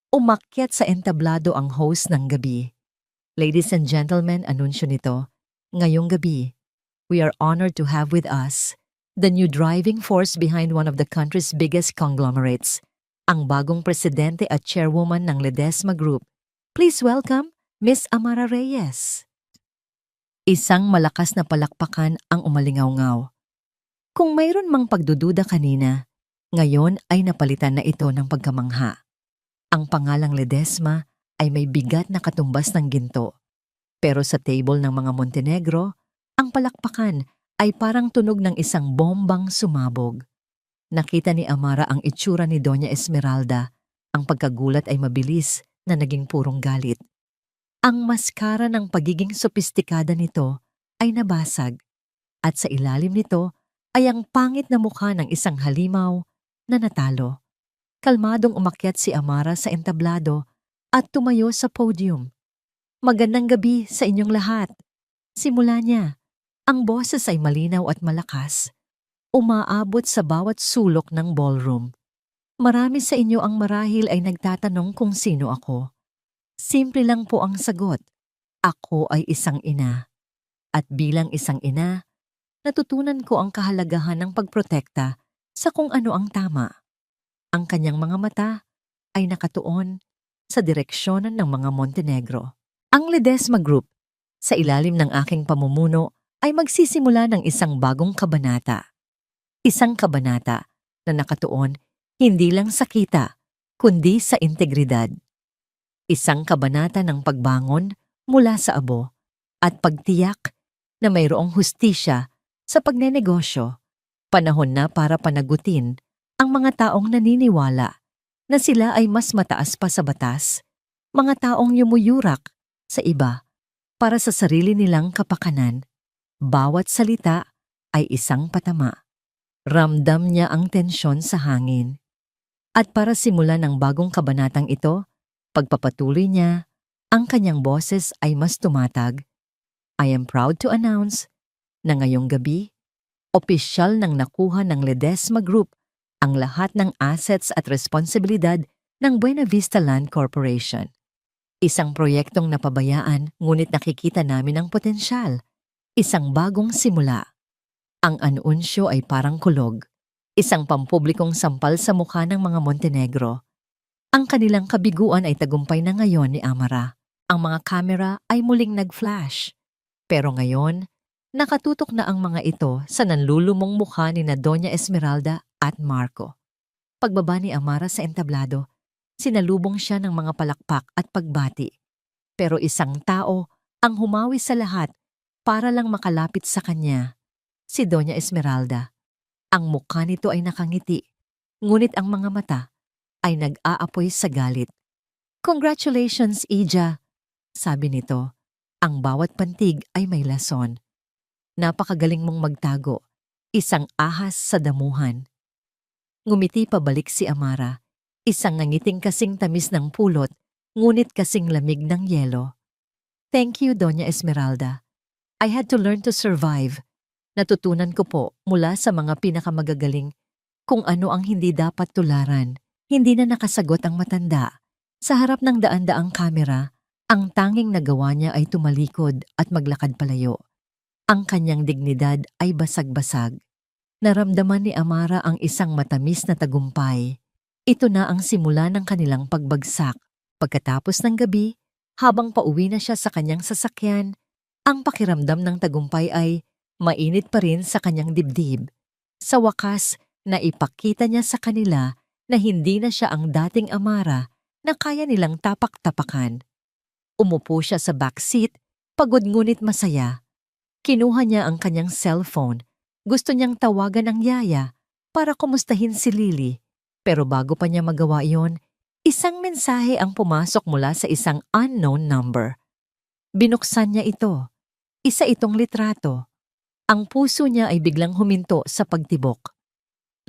umakyat sa entablado ang host ng gabi. Ladies and gentlemen, anunsyo nito, ngayong gabi, we are honored to have with us the new driving force behind one of the country's biggest conglomerates, ang bagong presidente at chairwoman ng Ledesma Group. Please welcome Miss Amara Reyes. Isang malakas na palakpakan ang umalingaw-ngaw. Kung mayroon mang pagdududa kanina, ngayon ay napalitan na ito ng pagkamangha. Ang pangalang Ledesma ay may bigat na katumbas ng ginto. Pero sa table ng mga Montenegro, ang palakpakan ay parang tunog ng isang bombang sumabog. Nakita ni Amara ang itsura ni Doña Esmeralda. Ang pagkagulat ay mabilis na naging purong galit. Ang maskara ng pagiging sopistikada nito ay nabasag at sa ilalim nito ay ang pangit na mukha ng isang halimaw na natalo. Kalmadong umakyat si Amara sa entablado at tumayo sa podium. Magandang gabi sa inyong lahat. Simula niya, ang boses ay malinaw at malakas. Umaabot sa bawat sulok ng ballroom. Marami sa inyo ang marahil ay nagtatanong kung sino ako. Simple lang po ang sagot. Ako ay isang ina. At bilang isang ina, natutunan ko ang kahalagahan ng pagprotekta sa kung ano ang tama. Ang kanyang mga mata ay nakatuon sa direksyonan ng mga Montenegro. Ang Ledesma Group, sa ilalim ng aking pamumuno, ay magsisimula ng isang bagong kabanata. Isang kabanata na nakatuon hindi lang sa kita, kundi sa integridad. Isang kabanata ng pagbangon mula sa abo at pagtiyak na mayroong hustisya sa pagnenegosyo. Panahon na para panagutin ang mga taong naniniwala na sila ay mas mataas pa sa batas, mga taong yumuyurak sa iba para sa sarili nilang kapakanan. Bawat salita ay isang patama. Ramdam niya ang tensyon sa hangin. At para simulan ang bagong kabanatang ito, pagpapatuloy niya, ang kanyang boses ay mas tumatag. I am proud to announce na ngayong gabi, opisyal nang nakuha ng Ledesma Group ang lahat ng assets at responsibilidad ng Buena Vista Land Corporation. Isang proyektong napabayaan ngunit nakikita namin ang potensyal. Isang bagong simula. Ang anunsyo ay parang kulog. Isang pampublikong sampal sa mukha ng mga Montenegro. Ang kanilang kabiguan ay tagumpay na ngayon ni Amara. Ang mga kamera ay muling nag-flash. Pero ngayon, nakatutok na ang mga ito sa nanlulumong mukha ni na Doña Esmeralda at Marco. Pagbaba ni Amara sa entablado, sinalubong siya ng mga palakpak at pagbati. Pero isang tao ang humawi sa lahat para lang makalapit sa kanya, si Doña Esmeralda. Ang mukha nito ay nakangiti, ngunit ang mga mata ay nag-aapoy sa galit. Congratulations, Ija, sabi nito. Ang bawat pantig ay may lason. Napakagaling mong magtago, isang ahas sa damuhan. Ngumiti pabalik si Amara, isang nangiting kasing tamis ng pulot, ngunit kasing lamig ng yelo. Thank you, Doña Esmeralda. I had to learn to survive. Natutunan ko po mula sa mga pinakamagagaling kung ano ang hindi dapat tularan. Hindi na nakasagot ang matanda. Sa harap ng daan-daang kamera, ang tanging nagawa niya ay tumalikod at maglakad palayo. Ang kanyang dignidad ay basag-basag. Naramdaman ni Amara ang isang matamis na tagumpay. Ito na ang simula ng kanilang pagbagsak. Pagkatapos ng gabi, habang pauwi na siya sa kanyang sasakyan, ang pakiramdam ng tagumpay ay mainit pa rin sa kanyang dibdib. Sa wakas, naipakita niya sa kanila na hindi na siya ang dating Amara na kaya nilang tapak-tapakan. Umupo siya sa backseat, pagod ngunit masaya. Kinuha niya ang kanyang cellphone. Gusto niyang tawagan ang yaya para kumustahin si Lily. Pero bago pa niya magawa iyon, isang mensahe ang pumasok mula sa isang unknown number. Binuksan niya ito. Isa itong litrato. Ang puso niya ay biglang huminto sa pagtibok.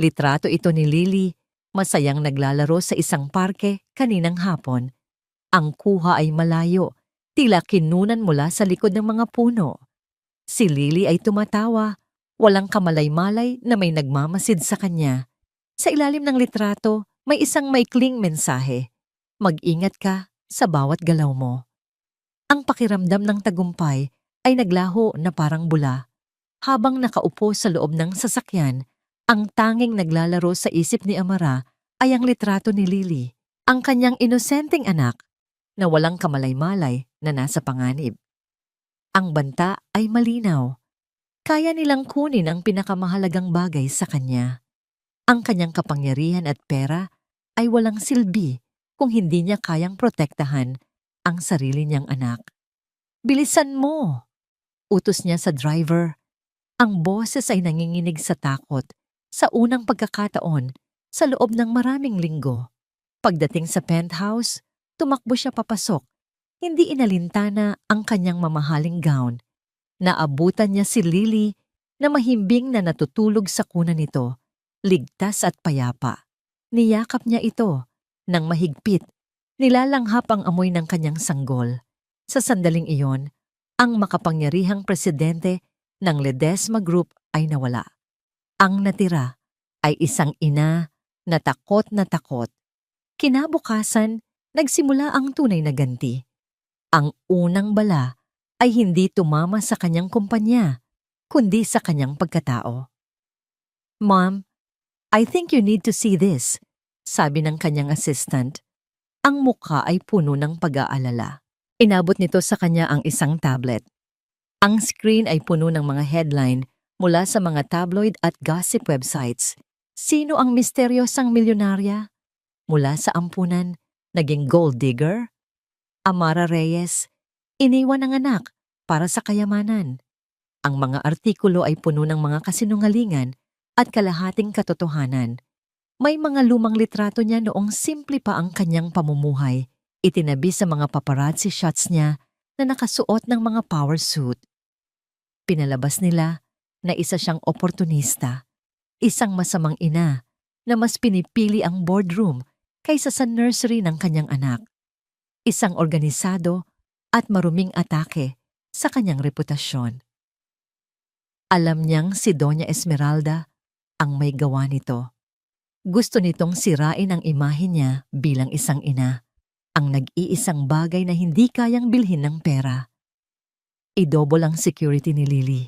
Litrato ito ni Lily, masayang naglalaro sa isang parke kaninang hapon. Ang kuha ay malayo, tila kinunan mula sa likod ng mga puno. Si Lily ay tumatawa, walang kamalay-malay na may nagmamasid sa kanya. Sa ilalim ng litrato, may isang maikling mensahe. Mag-ingat ka sa bawat galaw mo. Ang pakiramdam ng tagumpay ay naglaho na parang bula. Habang nakaupo sa loob ng sasakyan, ang tanging naglalaro sa isip ni Amara ay ang litrato ni Lily, ang kanyang inosenteng anak na walang kamalay-malay na nasa panganib. Ang banta ay malinaw. Kaya nilang kunin ang pinakamahalagang bagay sa kanya. Ang kanyang kapangyarihan at pera ay walang silbi kung hindi niya kayang protektahan ang sarili niyang anak. Bilisan mo! Utos niya sa driver. Ang boses ay nanginginig sa takot sa unang pagkakataon sa loob ng maraming linggo. Pagdating sa penthouse, tumakbo siya papasok. Hindi inalintana ang kanyang mamahaling gown. Naabutan niya si Lily na mahimbing na natutulog sa kuna nito, ligtas at payapa. Niyakap niya ito nang mahigpit. Nilalanghap ang amoy ng kanyang sanggol. Sa sandaling iyon, ang makapangyarihang presidente ng Ledesma Group ay nawala. Ang natira ay isang ina na takot na takot. Kinabukasan, nagsimula ang tunay na ganti. Ang unang bala ay hindi tumama sa kanyang kumpanya, kundi sa kanyang pagkatao. "Mom, I think you need to see this," sabi ng kanyang assistant. Ang mukha ay puno ng pag-aalala. Inabot nito sa kanya ang isang tablet. Ang screen ay puno ng mga headline mula sa mga tabloid at gossip websites. Sino ang misteryosang milyonarya? Mula sa ampunan, naging gold digger? Amara Reyes, iniwan ng anak para sa kayamanan. Ang mga artikulo ay puno ng mga kasinungalingan at kalahating katotohanan. May mga lumang litrato niya noong simple pa ang kanyang pamumuhay. Itinabi sa mga paparazzi shots niya na nakasuot ng mga power suit. Pinalabas nila na isa siyang oportunista, isang masamang ina na mas pinipili ang boardroom kaysa sa nursery ng kanyang anak. Isang organisado at maruming atake sa kanyang reputasyon. Alam niyang si Doña Esmeralda ang may gawa nito. Gusto nitong sirain ang imahe niya bilang isang ina, ang nag-iisang bagay na hindi kayang bilhin ng pera. Idobol ang security ni Lily.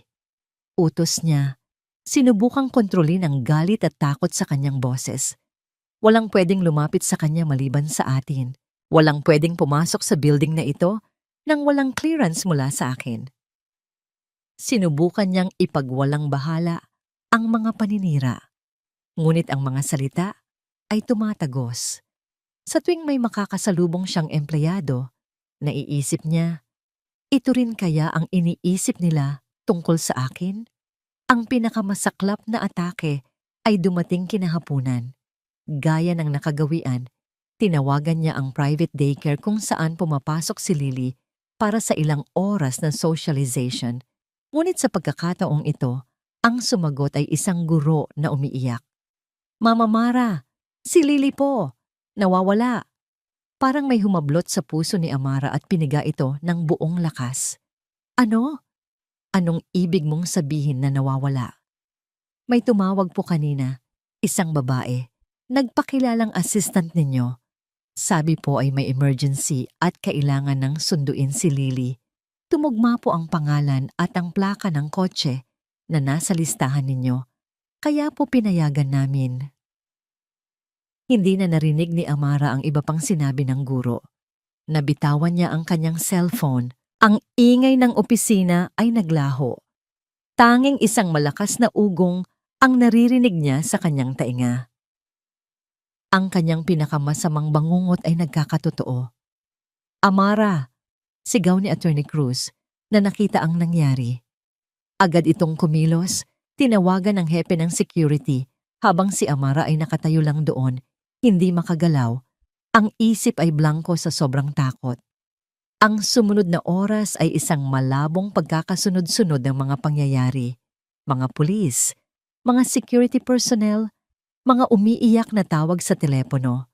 Utos niya, sinubukang kontrolin ang galit at takot sa kanyang boses. Walang pwedeng lumapit sa kanya maliban sa atin. Walang pwedeng pumasok sa building na ito nang walang clearance mula sa akin. Sinubukan niyang ipagwalang bahala ang mga paninira. Ngunit ang mga salita ay tumatagos. Sa tuwing may makakasalubong siyang empleyado, naiisip niya, ito rin kaya ang iniisip nila tungkol sa akin? Ang pinakamasaklap na atake ay dumating kinahapunan. Gaya ng nakagawian, tinawagan niya ang private daycare kung saan pumapasok si Lily para sa ilang oras na socialization. Ngunit sa pagkakataong ito, ang sumagot ay isang guro na umiiyak. "Mama Mara, si Lily po, nawawala." Parang may humablot sa puso ni Amara at piniga ito ng buong lakas. "Ano? Anong ibig mong sabihin na nawawala?" "May tumawag po kanina, isang babae. Nagpakilalang assistant ninyo. Sabi po ay may emergency at kailangan ng sunduin si Lily. Tumugma po ang pangalan at ang plaka ng kotse na nasa listahan ninyo. Kaya po pinayagan namin." Hindi na narinig ni Amara ang iba pang sinabi ng guro. Nabitawan niya ang kanyang cellphone. Ang ingay ng opisina ay naglaho. Tanging isang malakas na ugong ang naririnig niya sa kanyang tainga. Ang kanyang pinakamasamang bangungot ay nagkakatotoo. "Amara!" sigaw ni Attorney Cruz na nakita ang nangyari. Agad itong kumilos, tinawagan ng hepe ng security Habang si Amara ay nakatayo lang doon, hindi makagalaw, ang isip ay blanko sa sobrang takot. Ang sumunod na oras ay isang malabong pagkakasunod-sunod ng mga pangyayari. Mga pulis, mga security personnel, mga umiiyak na tawag sa telepono.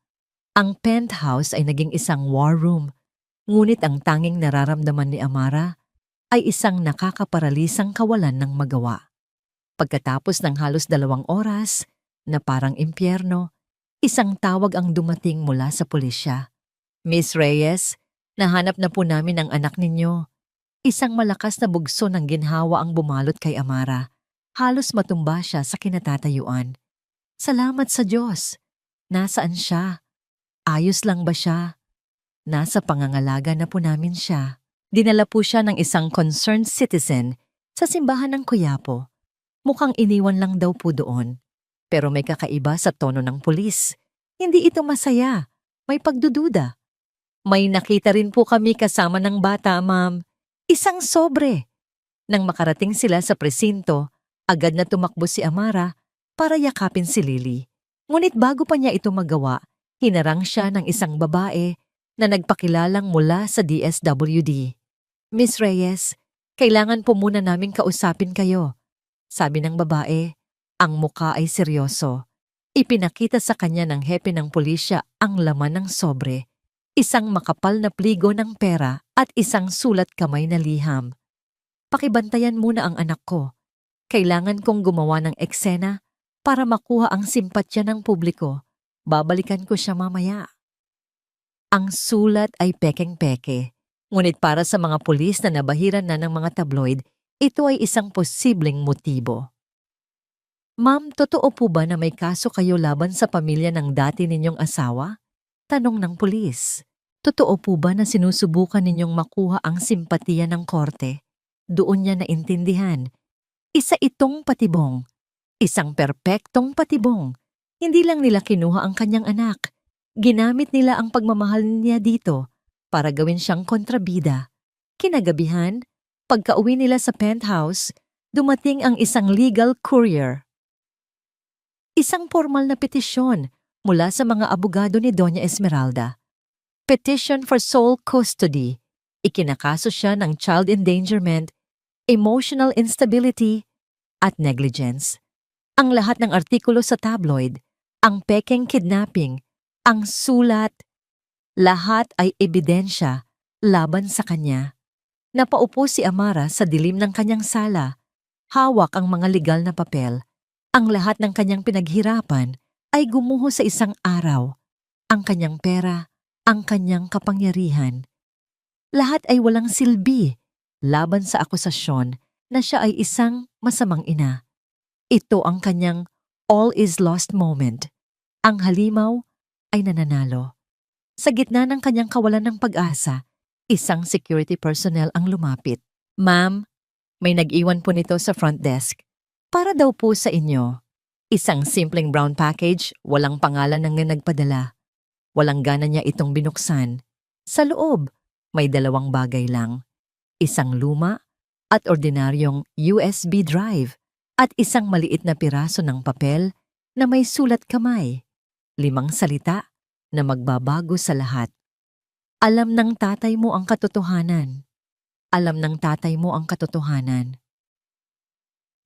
Ang penthouse ay naging isang war room, ngunit ang tanging nararamdaman ni Amara ay isang nakakaparalisang kawalan ng magawa. Pagkatapos ng halos 2 oras, na parang impyerno, isang tawag ang dumating mula sa pulisya. Miss Reyes, nahanap na po namin ang anak ninyo. Isang malakas na bugso ng ginhawa ang bumalot kay Amara. Halos matumba siya sa kinatatayuan. Salamat sa Diyos. Nasaan siya? Ayos lang ba siya? Nasa pangangalaga na po namin siya. Dinala po siya ng isang concerned citizen sa simbahan ng Quiapo. Mukhang iniwan lang daw po doon. Pero may kakaiba sa tono ng pulis. Hindi ito masaya. May pagdududa. May nakita rin po kami kasama ng bata, ma'am. Isang sobre. Nang makarating sila sa presinto, agad na tumakbo si Amara para yakapin si Lily. Ngunit bago pa niya ito magawa, hinarang siya ng isang babae na nagpakilalang mula sa DSWD. Miss Reyes, kailangan po muna naming kausapin kayo. Sabi ng babae, ang muka ay seryoso. Ipinakita sa kanya ng hepe ng pulisya ang laman ng sobre, isang makapal na pligo ng pera at isang sulat kamay na liham. Pakibantayan muna ang anak ko. Kailangan kong gumawa ng eksena para makuha ang simpatya ng publiko. Babalikan ko siya mamaya. Ang sulat ay pekeng-peke, ngunit para sa mga pulis na nabahiran na ng mga tabloid, ito ay isang posibleng motibo. Ma'am, totoo po ba na may kaso kayo laban sa pamilya ng dati ninyong asawa? Tanong ng pulis. Totoo po ba na sinusubukan ninyong makuha ang simpatiya ng korte? Doon niya naintindihan. Isa itong patibong. Isang perpektong patibong. Hindi lang nila kinuha ang kanyang anak. Ginamit nila ang pagmamahal niya dito para gawin siyang kontrabida. Kinagabihan, pagka-uwi nila sa penthouse, dumating ang isang legal courier. Isang formal na petisyon mula sa mga abogado ni Doña Esmeralda. Petition for sole custody. Ikinakaso siya ng child endangerment, emotional instability, at negligence. Ang lahat ng artikulo sa tabloid, ang pekeng kidnapping, ang sulat, lahat ay ebidensya laban sa kanya. Napaupo si Amara sa dilim ng kanyang sala. Hawak ang mga legal na papel. Ang lahat ng kanyang pinaghirapan ay gumuho sa isang araw. Ang kanyang pera, ang kanyang kapangyarihan. Lahat ay walang silbi laban sa akusasyon na siya ay isang masamang ina. Ito ang kanyang all is lost moment. Ang halimaw ay nananalo. Sa gitna ng kanyang kawalan ng pag-asa, isang security personnel ang lumapit. Ma'am, may nag-iwan po nito sa front desk. Para daw po sa inyo. Isang simpleng brown package, walang pangalan ng nagpadala. Walang gana niya itong binuksan. Sa loob, may 2 bagay lang. Isang luma at ordinaryong USB drive at isang maliit na piraso ng papel na may sulat kamay. 5 salita na magbabago sa lahat. Alam ng tatay mo ang katotohanan. Alam ng tatay mo ang katotohanan.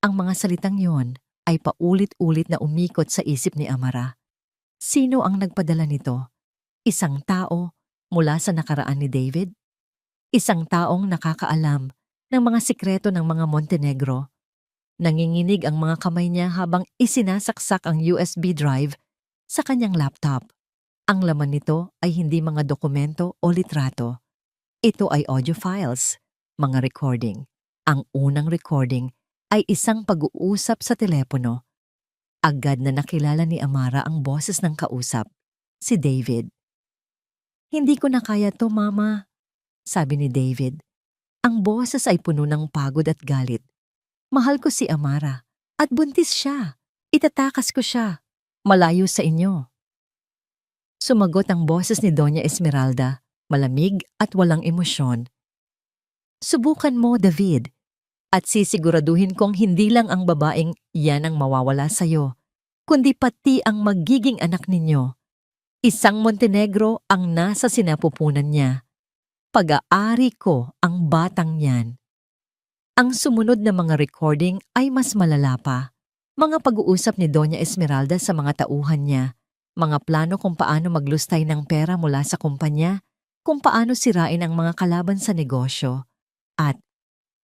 Ang mga salitang yon ay paulit-ulit na umikot sa isip ni Amara. Sino ang nagpadala nito? Isang tao mula sa nakaraan ni David? Isang taong nakakaalam ng mga sikreto ng mga Montenegro. Nanginginig ang mga kamay niya habang isinasaksak ang USB drive sa kanyang laptop. Ang laman nito ay hindi mga dokumento o litrato. Ito ay audio files, mga recording. Ang unang recording ay isang pag-uusap sa telepono. Agad na nakilala ni Amara ang boses ng kausap, si David. Hindi ko na kaya to, Mama, sabi ni David. Ang boses ay puno ng pagod at galit. Mahal ko si Amara at buntis siya. Itatakas ko siya. Malayo sa inyo. Sumagot ang boses ni Doña Esmeralda, malamig at walang emosyon. Subukan mo, David. At sisiguraduhin kong hindi lang ang babaeng yan ang mawawala sa'yo, kundi pati ang magiging anak ninyo. Isang Montenegro ang nasa sinapupunan niya. Pag-aari ko ang batang yan. Ang sumunod na mga recording ay mas malala pa. Mga pag-uusap ni Doña Esmeralda sa mga tauhan niya, mga plano kung paano maglustay ng pera mula sa kumpanya, kung paano sirain ang mga kalaban sa negosyo, at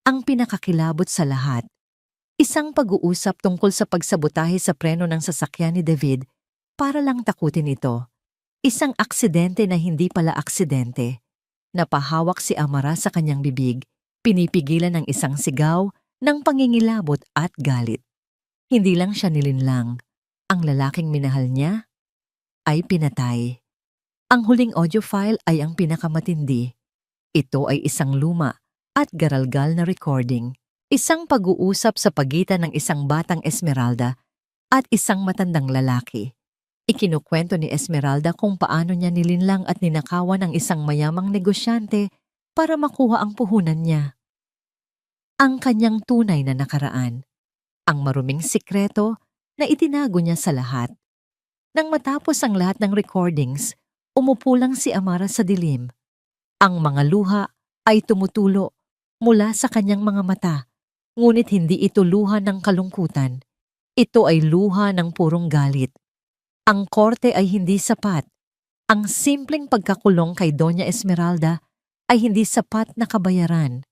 ang pinakakilabot sa lahat, isang pag-uusap tungkol sa pagsabotahe sa preno ng sasakyan ni David para lang takutin ito. Isang aksidente na hindi pala aksidente. Napahawak si Amara sa kanyang bibig, pinipigilan ng isang sigaw ng pangingilabot at galit. Hindi lang siya nilinlang. Ang lalaking minahal niya ay pinatay. Ang huling audio file ay ang pinakamatindi. Ito ay isang luma at garalgal na recording. Isang pag-uusap sa pagitan ng isang batang Esmeralda at isang matandang lalaki. Ikinukwento ni Esmeralda kung paano niya nilinlang at ninakawan ang isang mayamang negosyante para makuha ang puhunan niya. Ang kanyang tunay na nakaraan. Ang maruming sikreto na itinago niya sa lahat. Nang matapos ang lahat ng recordings, umupo lang si Amara sa dilim. Ang mga luha ay tumutulo mula sa kanyang mga mata, ngunit hindi ito luha ng kalungkutan. Ito ay luha ng purong galit. Ang korte ay hindi sapat. Ang simpleng pagkakulong kay Doña Esmeralda ay hindi sapat na kabayaran.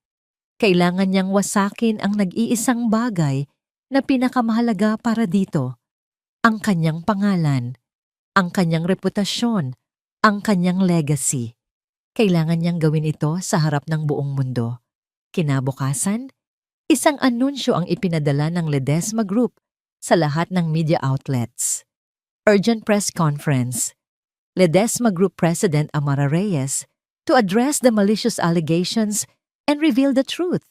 Kailangan niyang wasakin ang nag-iisang bagay na pinakamahalaga para dito. Ang kanyang pangalan, ang kanyang reputasyon, ang kanyang legacy. Kailangan niyang gawin ito sa harap ng buong mundo. Kinabukasan, isang anunsyo ang ipinadala ng Ledesma Group sa lahat ng media outlets. Urgent press conference. Ledesma Group President Amara Reyes to address the malicious allegations and reveal the truth.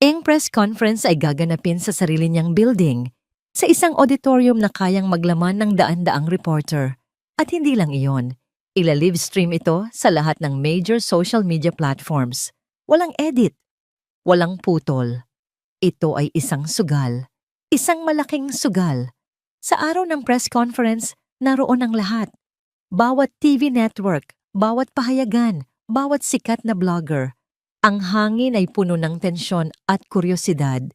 Ang press conference ay gaganapin sa sarili niyang building, sa isang auditorium na kayang maglaman ng daan-daang reporter. At hindi lang iyon, ila-livestream ito sa lahat ng major social media platforms. Walang edit, walang putol. Ito ay isang sugal, isang malaking sugal. Sa araw ng press conference, naroon ang lahat. Bawat TV network, bawat pahayagan, bawat sikat na blogger. Ang hangin ay puno ng tensyon at kuryosidad.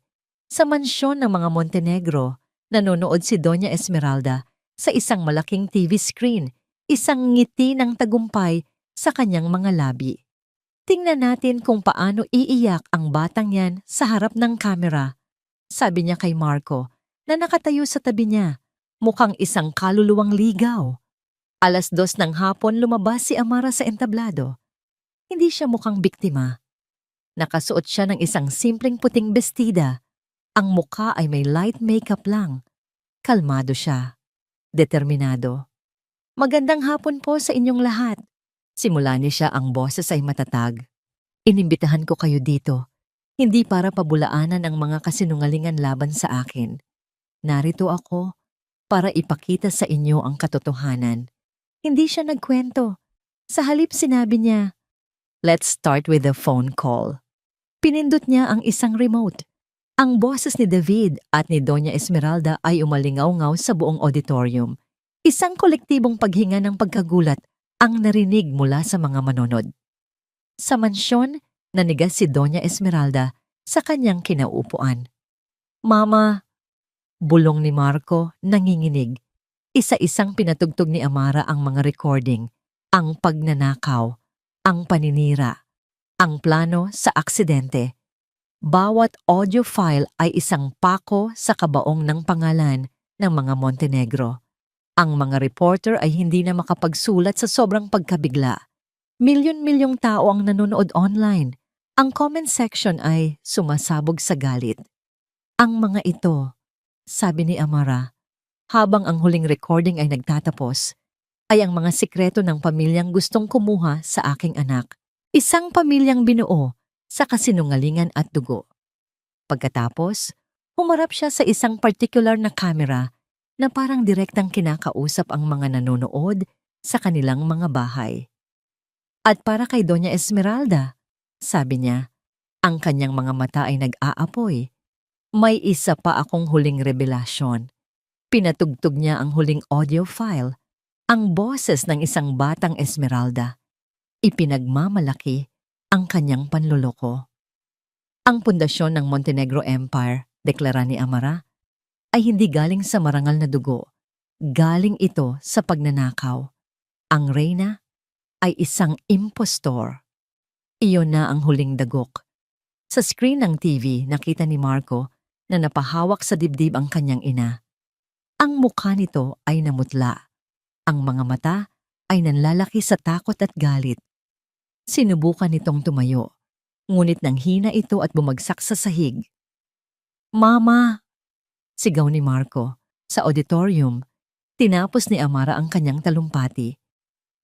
Sa mansyon ng mga Montenegro, nanonood si Doña Esmeralda sa isang malaking TV screen, isang ngiti ng tagumpay sa kanyang mga labi. Tingnan natin kung paano iiyak ang batang yan sa harap ng kamera. Sabi niya kay Marco na nakatayo sa tabi niya, mukhang isang kaluluwang ligaw. 2:00 ng hapon lumabas si Amara sa entablado. Hindi siya mukhang biktima. Nakasuot siya ng isang simpleng puting bestida. Ang mukha ay may light makeup lang. Kalmado siya. Determinado. Magandang hapon po sa inyong lahat. Simula ni siya, ang boses ay matatag. Inimbitahan ko kayo dito, hindi para pabulaanan ang mga kasinungalingan laban sa akin. Narito ako para ipakita sa inyo ang katotohanan. Hindi siya nagkwento. Sa halip sinabi niya, "Let's start with a phone call." Pinindot niya ang isang remote. Ang boses ni David at ni Doña Esmeralda ay umalingaw-ngaw sa buong auditorium. Isang kolektibong paghinga ng pagkagulat ang narinig mula sa mga manonod. Sa mansyon, nanigas si Doña Esmeralda sa kanyang kinauupuan. "Mama," bulong ni Marco, nanginginig. Isa-isang pinatugtog ni Amara ang mga recording, ang pagnanakaw, ang paninira, ang plano sa aksidente. Bawat audio file ay isang pako sa kabaong ng pangalan ng mga Montenegro. Ang mga reporter ay hindi na makapagsulat sa sobrang pagkabigla. Milyon-milyong tao ang nanonood online. Ang comment section ay sumasabog sa galit. "Ang mga ito," sabi ni Amara, habang ang huling recording ay nagtatapos, "ay ang mga sikreto ng pamilyang gustong kumuha sa aking anak. Isang pamilyang binuo sa kasinungalingan at dugo." Pagkatapos, humarap siya sa isang particular na camera na parang direktang kinakausap ang mga nanonood sa kanilang mga bahay. "At para kay Doña Esmeralda," sabi niya, ang kanyang mga mata ay nag-aapoy. "May isa pa akong huling revelasyon. Pinatugtog niya ang huling audio file, ang boses ng isang batang Esmeralda. Ipinagmamalaki ang kanyang panloloko. Ang pundasyon ng Montenegro Empire, deklara ni Amara, ay hindi galing sa marangal na dugo. Galing ito sa pagnanakaw. Ang reyna ay isang impostor. Iyon na ang huling dagok. Sa screen ng TV, nakita ni Marco na napahawak sa dibdib ang kanyang ina. Ang mukha nito ay namutla. Ang mga mata ay nanlalaki sa takot at galit. Sinubukan nitong tumayo, ngunit nanghina ito at bumagsak sa sahig. "Mama!" sigaw ni Marco. Sa auditorium, tinapos ni Amara ang kanyang talumpati.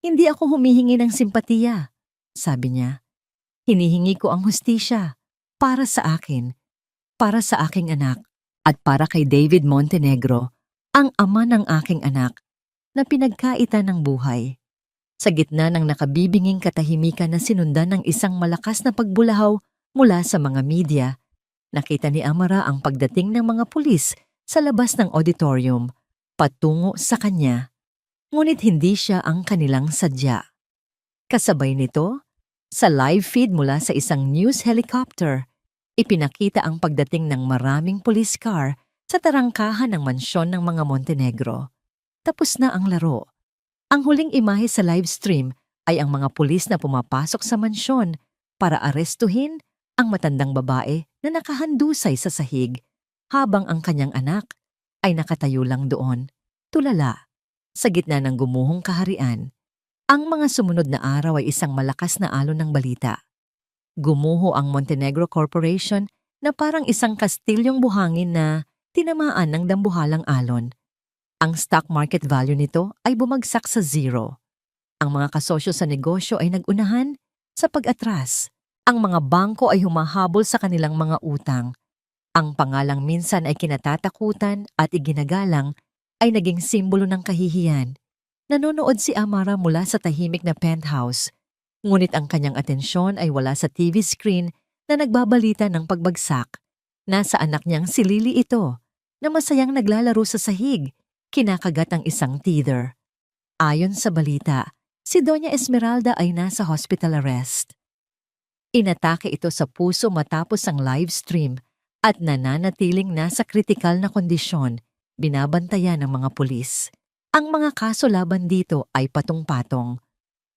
"Hindi ako humihingi ng simpatiya," sabi niya. "Hinihingi ko ang hustisya para sa akin, para sa aking anak, at para kay David Montenegro, ang ama ng aking anak, na pinagkaitan ng buhay." Sa gitna ng nakabibinging katahimikan na sinundan ng isang malakas na pagbulahaw mula sa mga media, nakita ni Amara ang pagdating ng mga pulis sa labas ng auditorium, patungo sa kanya. Ngunit hindi siya ang kanilang sadya. Kasabay nito, sa live feed mula sa isang news helicopter, ipinakita ang pagdating ng maraming police car sa tarangkahan ng mansyon ng mga Montenegro. Tapos na ang laro. Ang huling imahe sa live stream ay ang mga pulis na pumapasok sa mansyon para arestuhin ang matandang babae na nakahandusay sa sahig, habang ang kanyang anak ay nakatayo lang doon, tulala, sa gitna ng gumuhong kaharian. Ang mga sumunod na araw ay isang malakas na alon ng balita. Gumuho ang Montenegro Corporation na parang isang kastilyong buhangin na tinamaan ng dambuhalang alon. Ang stock market value nito ay bumagsak sa zero. Ang mga kasosyo sa negosyo ay nagunahan sa pag-atras. Ang mga bangko ay humahabol sa kanilang mga utang. Ang pangalang minsan ay kinatatakutan at iginagalang ay naging simbolo ng kahihiyan. Nanonood si Amara mula sa tahimik na penthouse, ngunit ang kanyang atensyon ay wala sa TV screen na nagbabalita ng pagbagsak. Nasa anak niyang si Lily ito, na masayang naglalaro sa sahig, kinakagat ang isang teether. Ayon sa balita, si Doña Esmeralda ay nasa hospital arrest. Inatake ito sa puso matapos ang live stream at nananatiling nasa kritikal na kondisyon, binabantayan ng mga pulis. Ang mga kaso laban dito ay patong-patong: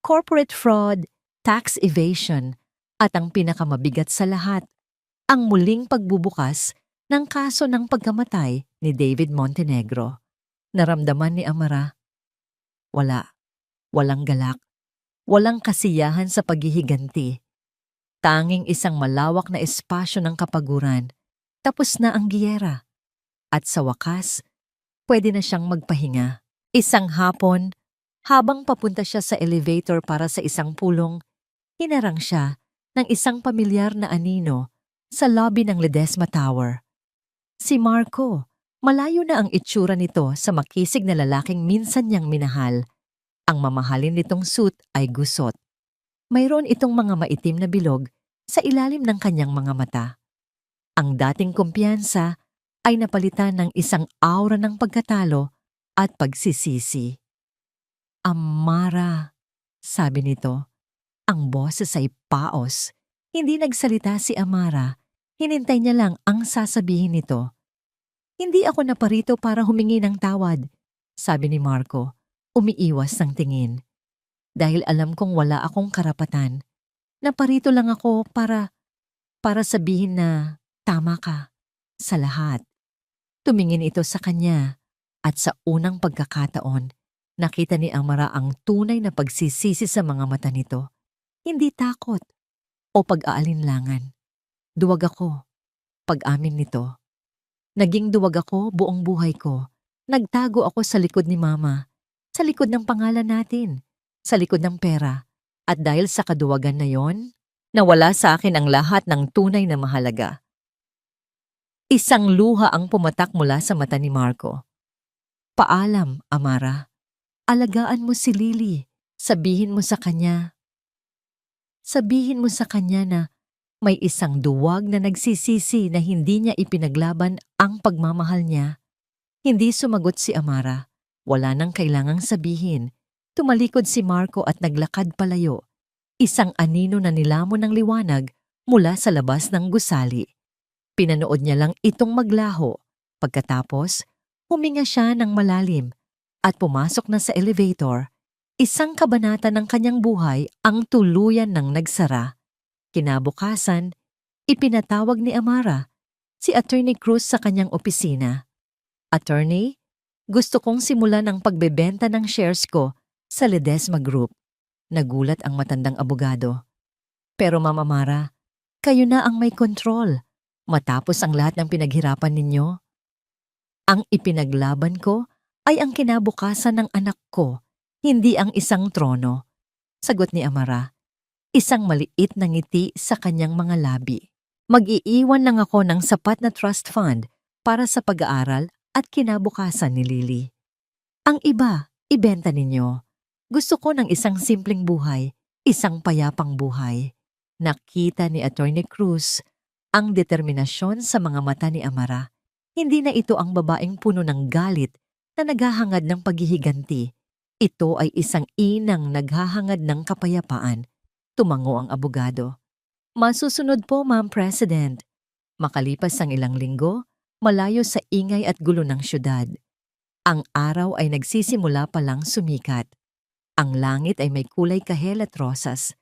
corporate fraud, tax evasion, at ang pinakamabigat sa lahat, ang muling pagbubukas ng kaso ng pagkamatay ni David Montenegro. Naramdaman ni Amara, walang galak, walang kasiyahan sa paghihiganti. Tanging isang malawak na espasyo ng kapaguran. Tapos na ang giyera. At sa wakas, pwede na siyang magpahinga. Isang hapon, habang papunta siya sa elevator para sa isang pulong, hinarang siya ng isang pamilyar na anino sa lobby ng Ledesma Tower. Si Marco. Malayo na ang itsura nito sa makisig na lalaking minsan niyang minahal. Ang mamahalin nitong suit ay gusot. Mayroon itong mga maitim na bilog sa ilalim ng kanyang mga mata. Ang dating kumpiyansa ay napalitan ng isang aura ng pagkatalo at pagsisisi. "Amara," sabi nito. Ang boses ay paos. Hindi nagsalita si Amara. Hinintay niya lang ang sasabihin nito. "Hindi ako naparito para humingi ng tawad," sabi ni Marco, umiiwas ng tingin. "Dahil alam kong wala akong karapatan. Naparito lang ako para sabihin na tama ka sa lahat." Tumingin ito sa kanya at sa unang pagkakataon, nakita ni Amara ang tunay na pagsisisi sa mga mata nito. Hindi takot o pag-aalinlangan. "Duwag ako," pag-amin nito. "Naging duwag ako buong buhay ko. Nagtago ako sa likod ni Mama, sa likod ng pangalan natin, sa likod ng pera. At dahil sa kaduwagan na yon, nawala sa akin ang lahat ng tunay na mahalaga." Isang luha ang pumatak mula sa mata ni Marco. "Paalam, Amara. Alagaan mo si Lily. Sabihin mo sa kanya na may isang duwag na nagsisisi na hindi niya ipinaglaban ang pagmamahal niya. Hindi sumagot si Amara. Wala nang kailangang sabihin. Tumalikod si Marco at naglakad palayo. Isang anino na nilamon ng liwanag mula sa labas ng gusali. Pinanood niya lang itong maglaho. Pagkatapos, huminga siya ng malalim at pumasok na sa elevator. Isang kabanata ng kanyang buhay ang tuluyan ng nagsara. Kinabukasan, ipinatawag ni Amara si Attorney Cruz sa kanyang opisina. Attorney, gusto kong simulan ang pagbebenta ng shares ko sa Ledesma Group. Nagulat ang matandang abogado. Pero Ma'am Amara, kayo na ang may kontrol. Matapos ang lahat ng pinaghirapan ninyo, ang ipinaglaban ko ay ang kinabukasan ng anak ko, hindi ang isang trono. Sagot ni Amara, isang maliit na ngiti sa kanyang mga labi. Mag-iiwan lang ako ng sapat na trust fund para sa pag-aaral at kinabukasan ni Lily. Ang iba, ibenta ninyo. Gusto ko ng isang simpleng buhay, isang payapang buhay. Nakita ni Attorney Cruz ang determinasyon sa mga mata ni Amara. Hindi na ito ang babaeng puno ng galit na naghahangad ng paghihiganti. Ito ay isang inang naghahangad ng kapayapaan. Tumango ang abogado. Masusunod po, Ma'am President. Makalipas ang ilang linggo, malayo sa ingay at gulo ng syudad. Ang araw ay nagsisimula pa lang sumikat. Ang langit ay may kulay kahel at rosas.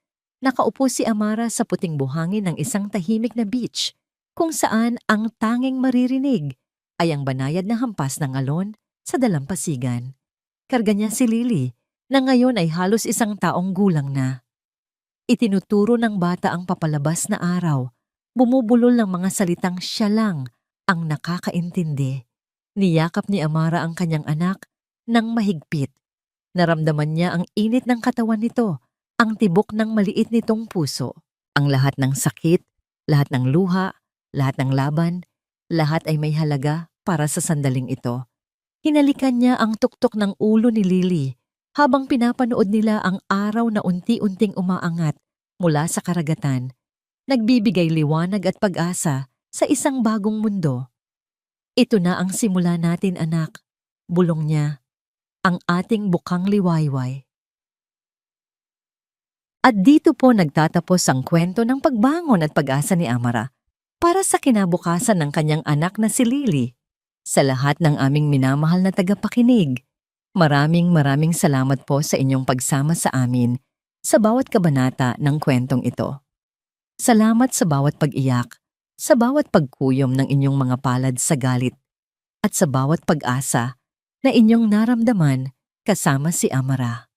Nakaupo si Amara sa puting buhangin ng isang tahimik na beach, kung saan ang tanging maririnig ay ang banayad na hampas ng alon sa dalampasigan. Karga niya si Lily, na ngayon ay halos isang taong gulang na. Itinuturo ng bata ang papalabas na araw, bumubulol ng mga salitang siya lang ang nakakaintindi. Niyakap ni Amara ang kanyang anak ng mahigpit. Naramdaman niya ang init ng katawan nito, ang tibok ng maliit nitong puso. Ang lahat ng sakit, lahat ng luha, lahat ng laban, lahat ay may halaga para sa sandaling ito. Hinalikan niya ang tuktok ng ulo ni Lily habang pinapanood nila ang araw na unti-unting umaangat mula sa karagatan, nagbibigay liwanag at pag-asa sa isang bagong mundo. Ito na ang simula natin, anak, bulong niya, ang ating bukang liwayway. At dito po nagtatapos ang kwento ng pagbangon at pag-asa ni Amara para sa kinabukasan ng kanyang anak na si Lily. Sa lahat ng aming minamahal na tagapakinig, maraming salamat po sa inyong pagsama sa amin sa bawat kabanata ng kwentong ito. Salamat sa bawat pag-iyak, sa bawat pagkuyom ng inyong mga palad sa galit, at sa bawat pag-asa na inyong naramdaman kasama si Amara.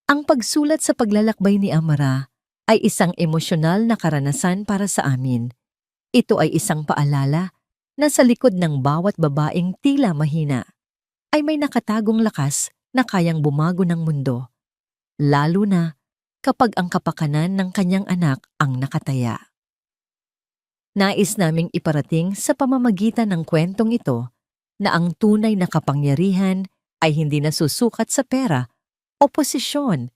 Ang pagsulat sa paglalakbay ni Amara ay isang emosyonal na karanasan para sa amin. Ito ay isang paalala na sa likod ng bawat babaeng tila mahina ay may nakatagong lakas na kayang bumago ng mundo, lalo na kapag ang kapakanan ng kanyang anak ang nakataya. Nais naming iparating sa pamamagitan ng kwentong ito na ang tunay na kapangyarihan ay hindi nasusukat sa pera o posisyon.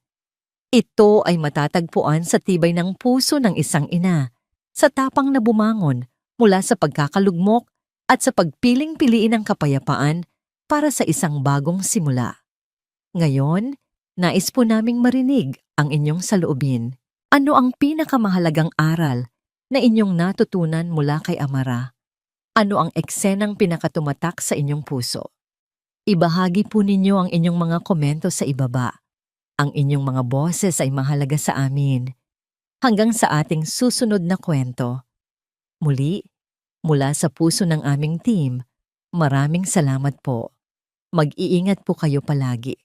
Ito ay matatagpuan sa tibay ng puso ng isang ina, sa tapang na bumangon mula sa pagkakalugmok at sa pagpiling-piliin ng kapayapaan para sa isang bagong simula. Ngayon, nais po naming marinig ang inyong saloobin. Ano ang pinakamahalagang aral na inyong natutunan mula kay Amara? Ano ang eksenang pinakatumatak sa inyong puso? Ibahagi po ninyo ang inyong mga komento sa ibaba. Ang inyong mga boses ay mahalaga sa amin. Hanggang sa ating susunod na kwento. Muli, mula sa puso ng aming team, maraming salamat po. Mag-iingat po kayo palagi.